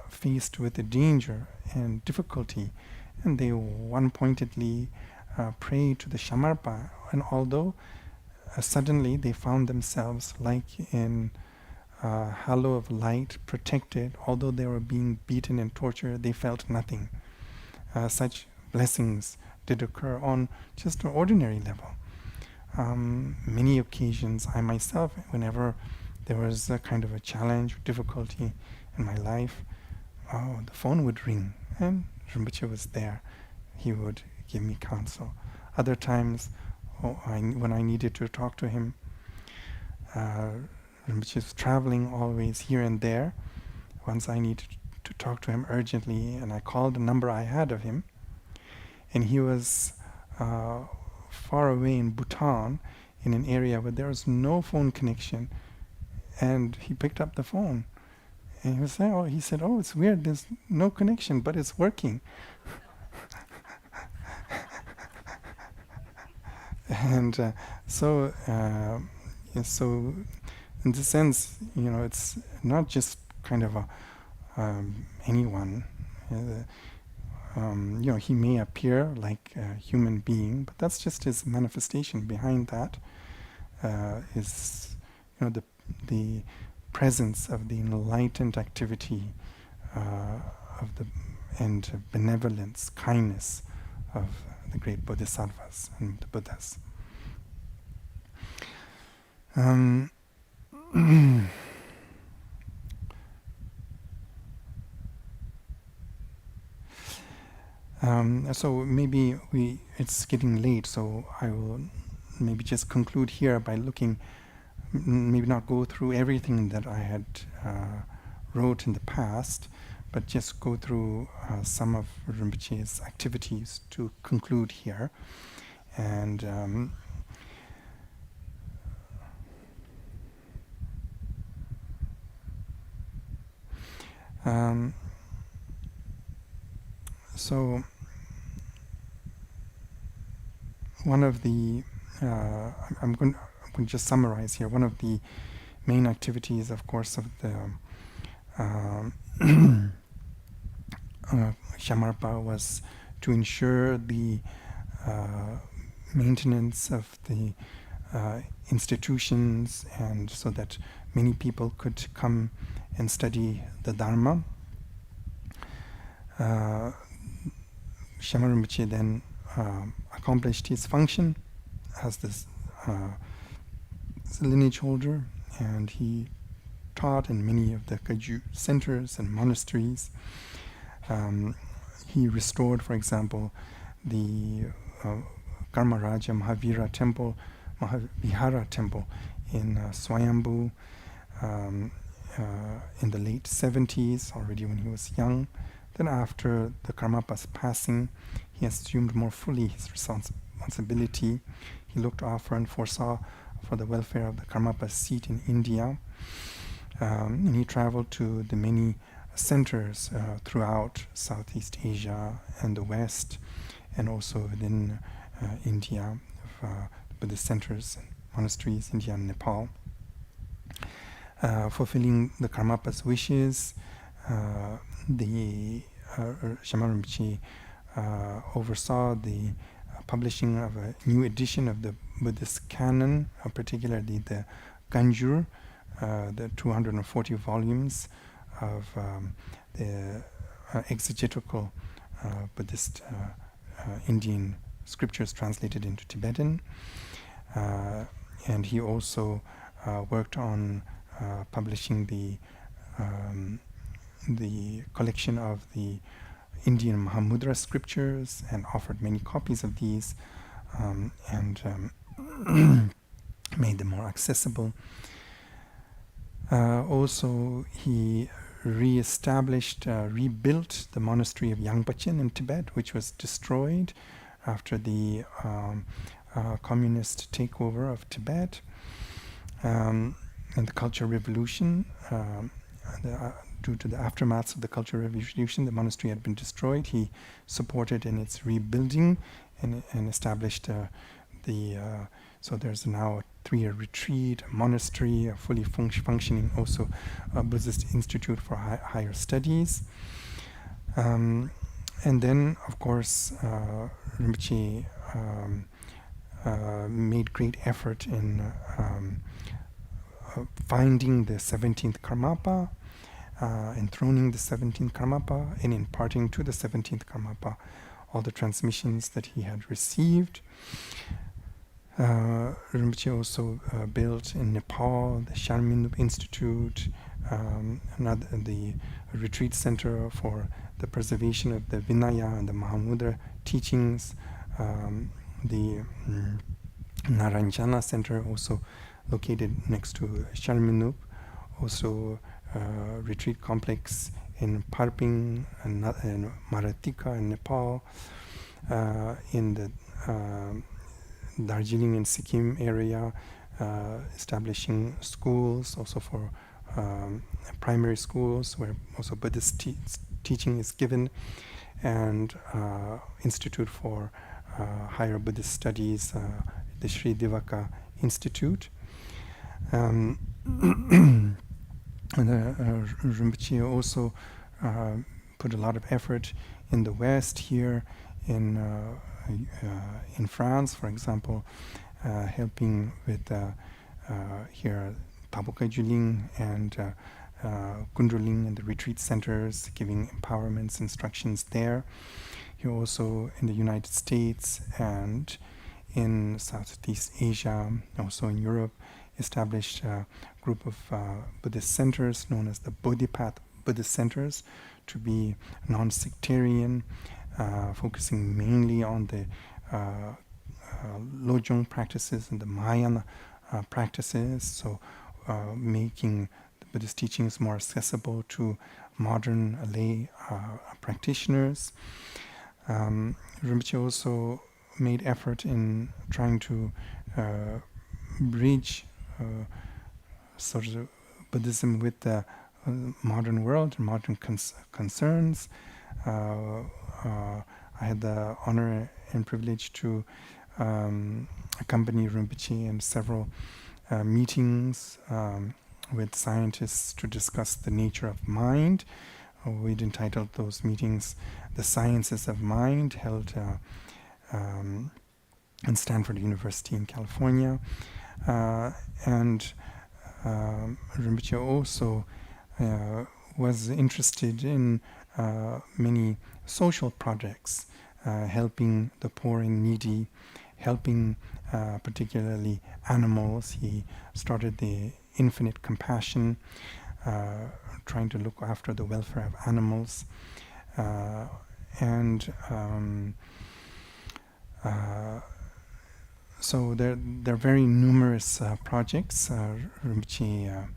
faced with a danger and difficulty, and they one-pointedly pray to the Shamarpa, and although suddenly they found themselves like in a halo of light, protected, although they were being beaten and tortured, they felt nothing. Such blessings did occur on just an ordinary level. Many occasions, I myself, whenever there was a kind of a challenge or difficulty in my life, the phone would ring and Rinpoche was there. He would give me counsel. Other times, when I needed to talk to him, Rinpoche was traveling always here and there. Once I needed to talk to him urgently, and I called the number I had of him, and he was far away in Bhutan, in an area where there was no phone connection, and he picked up the phone, and he said, "Oh, it's weird, there's no connection, but it's working." And so in this sense, it's not just kind of anyone. He may appear like a human being, but that's just his manifestation. Behind that is, the presence of the enlightened activity and benevolence, kindness of the great bodhisattvas and the Buddhas. So maybe it's getting late, so I will maybe just conclude here by looking, maybe not go through everything that I had wrote in the past, but just go through some of Rinpoche's activities to conclude here. And so one of the I'm going to just summarize here. One of the main activities, of course, of the Shamarpa was to ensure the maintenance of the institutions, and so that many people could come and study the Dharma. Shamar Rinpoche then accomplished his function as this lineage holder, and he taught in many of the Kaju centers and monasteries. He restored, for example, the Karmaraja Mahavira temple, Mahavihara temple in Swayambhu in the late 70s, already when he was young. Then after the Karmapas passing, he assumed more fully his responsibility. He looked after and foresaw for the welfare of the Karmapas seat in India. And he traveled to the many centers throughout Southeast Asia and the West, and also within India, Buddhist centers and monasteries, India and Nepal. Fulfilling the Karmapas' wishes, the Shamar Rinpoche oversaw the publishing of a new edition of the Buddhist canon, particularly the Ganjur, the 240 volumes of the exegetical Buddhist Indian scriptures translated into Tibetan. And he also worked on publishing the collection of the Indian Mahamudra scriptures, and offered many copies of these, and made them more accessible. Also, he rebuilt the monastery of Yangpachen in Tibet, which was destroyed after the communist takeover of Tibet, and the Cultural Revolution. Due to the aftermaths of the Cultural Revolution, the monastery had been destroyed. He supported in its rebuilding and established so there's now a 3-year retreat, a monastery, a fully functioning also a Buddhist institute for higher studies. And then, of course, Rinpoche made great effort in finding the 17th Karmapa, enthroning the 17th Karmapa, and imparting to the 17th Karmapa all the transmissions that he had received. Rinpoche also built in Nepal the Sharminup Institute, the retreat center for the preservation of the Vinaya and the Mahamudra teachings, the Naranjana Center, also located next to Sharminup, also retreat complex in Parping and Maratika in Nepal, in the Darjeeling and Sikkim area, establishing schools also for primary schools where also Buddhist teaching is given, and Institute for Higher Buddhist Studies, the Sri Divaka Institute. Rinpoche also put a lot of effort in the West here, in France, for example, helping with here Tabokajuling and Kundruling and the retreat centers, giving empowerments, instructions there. He also in the United States and in Southeast Asia, also in Europe, established a group of Buddhist centers known as the Bodhipath Buddhist centers to be non-sectarian, focusing mainly on the Lojong practices and the Mahayana practices, so making the Buddhist teachings more accessible to modern lay practitioners. Rinpoche also made effort in trying to bridge sort of Buddhism with the modern world and modern concerns. I had the honor and privilege to accompany Rinpoche in several meetings with scientists to discuss the nature of mind. We'd entitled those meetings "The Sciences of Mind," held in Stanford University in California. And Rinpoche also was interested in many social projects, helping the poor and needy, helping particularly animals. He started the Infinite Compassion, trying to look after the welfare of animals. So there are very numerous projects Rinpoche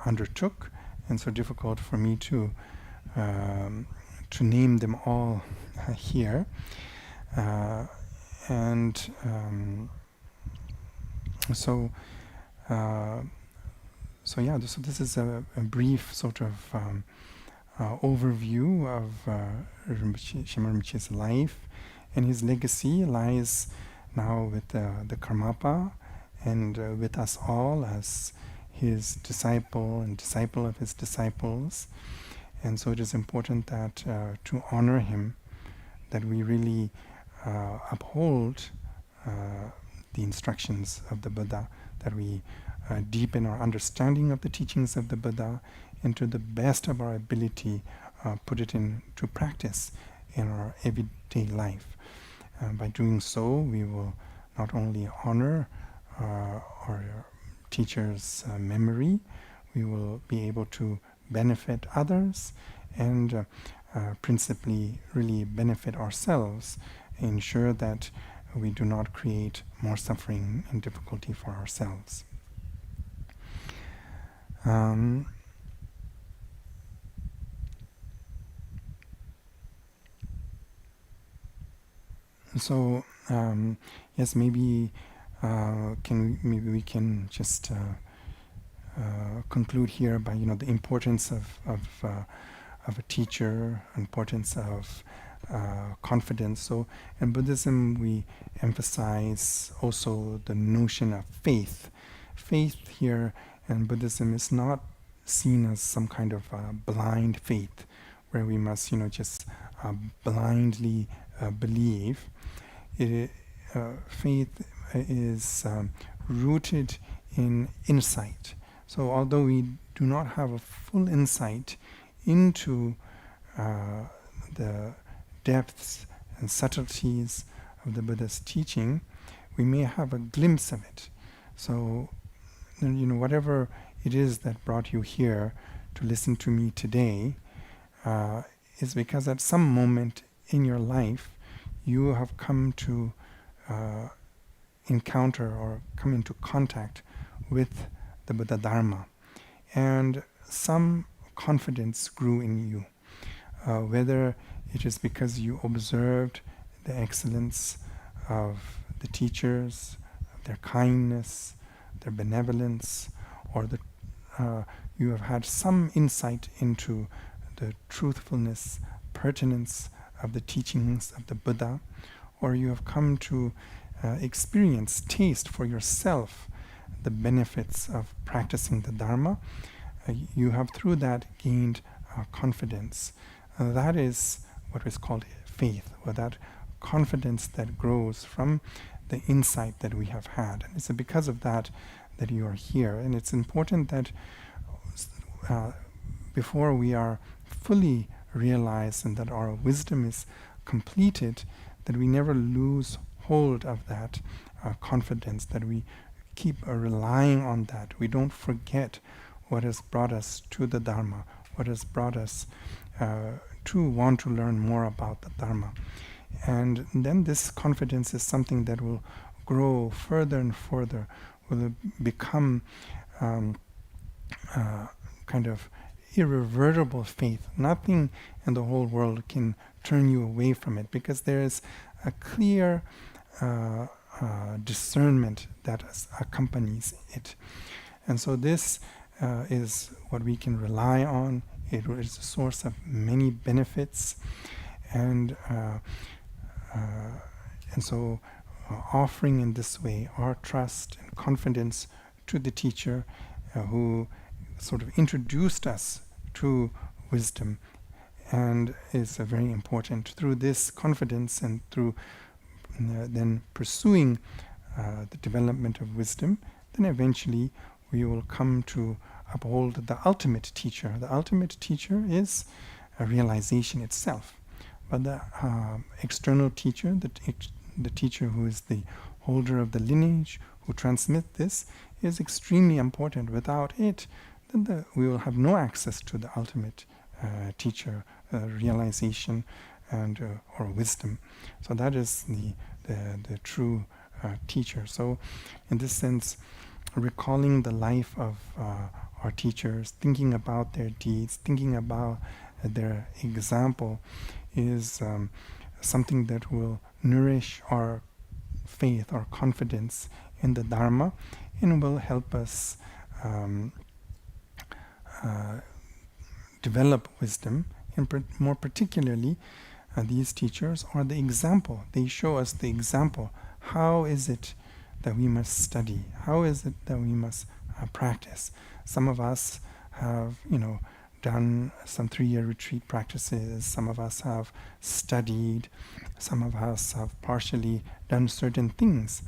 undertook, and so difficult for me to name them all here. So this is a brief sort of overview of Shamar Rinpoche's life, and his legacy lies now with the Karmapa and with us all as his disciple and disciple of his disciples. And so it is important that to honor him, that we really uphold the instructions of the Buddha, that we deepen our understanding of the teachings of the Buddha, and to the best of our ability put it into practice in our everyday life. By doing so, we will not only honor our teacher's memory, we will be able to benefit others, and principally really benefit ourselves, ensure that we do not create more suffering and difficulty for ourselves. So yes, maybe we can just conclude here by the importance of a teacher, importance of confidence. So in Buddhism we emphasize also the notion of faith. Faith here in Buddhism is not seen as some kind of blind faith where we must just blindly believe. Faith is rooted in insight. So although we do not have a full insight into the depths and subtleties of the Buddha's teaching, we may have a glimpse of it. So, whatever it is that brought you here to listen to me today is because at some moment in your life you have come to encounter or come into contact with the Buddha Dharma, and some confidence grew in you, whether it is because you observed the excellence of the teachers, their kindness, their benevolence, or that you have had some insight into the truthfulness, pertinence of the teachings of the Buddha, or you have come to taste for yourself the benefits of practicing the Dharma. You have through that gained confidence. That is what is called faith, or that confidence that grows from the insight that we have had. And it's because of that that you are here. And it's important that before we are fully realized and that our wisdom is completed, that we never lose hold of that confidence, that we keep relying on that. We don't forget what has brought us to the Dharma, what has brought us too want to learn more about the Dharma. And then this confidence is something that will grow further and further, will become kind of irrevertible faith. Nothing in the whole world can turn you away from it, because there is a clear discernment that accompanies it. And so this is what we can rely on. It is a source of many benefits, and so offering in this way our trust and confidence to the teacher who sort of introduced us to wisdom, and is very important. Through this confidence and through then pursuing the development of wisdom, then eventually we will come to uphold the ultimate teacher. The ultimate teacher is a realization itself. But the external teacher, the teacher who is the holder of the lineage, who transmits this, is extremely important. Without it, then we will have no access to the ultimate teacher, realization and or wisdom. So that is the true teacher. So in this sense, recalling the life of our teachers, thinking about their deeds, thinking about their example, is something that will nourish our faith, our confidence in the Dharma, and will help us develop wisdom. And more particularly, these teachers are the example. They show us the example. How is it that we must study? How is it that we must practice? Some of us have, done some 3-year retreat practices. Some of us have studied. Some of us have partially done certain things.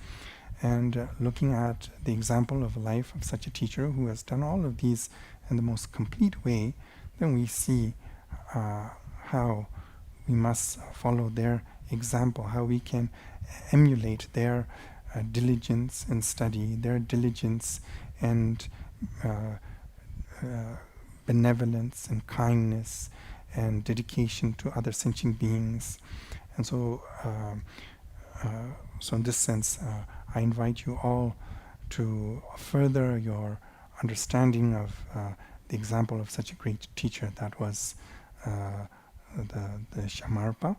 And looking at the example of life of such a teacher who has done all of these in the most complete way, then we see how we must follow their example, how we can emulate their diligence in study, their diligence and benevolence and kindness and dedication to other sentient beings. And so in this sense, I invite you all to further your understanding of the example of such a great teacher that was the Shamarpa,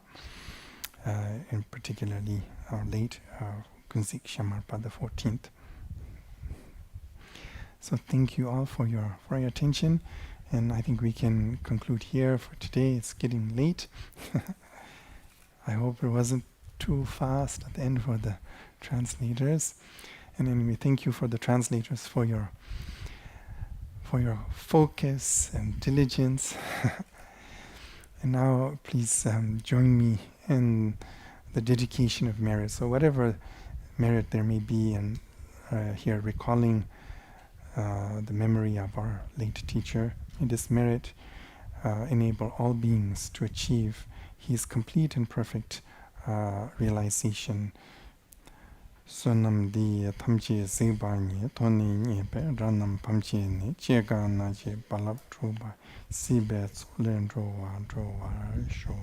and particularly our late Künzig Shamarpa, the 14th. So thank you all for your attention, and I think we can conclude here for today. It's getting late. I hope it wasn't too fast at the end for the translators. And anyway, thank you for the translators for your focus and diligence. And now please join me in the dedication of merit. So whatever merit there may be, and here recalling the memory of our late teacher, may this merit enable all beings to achieve his complete and perfect realization. Sonam di thamchi zebani toni nyebe ranam pamchi ni chega na je balap truba sibe tsulen rowa sho.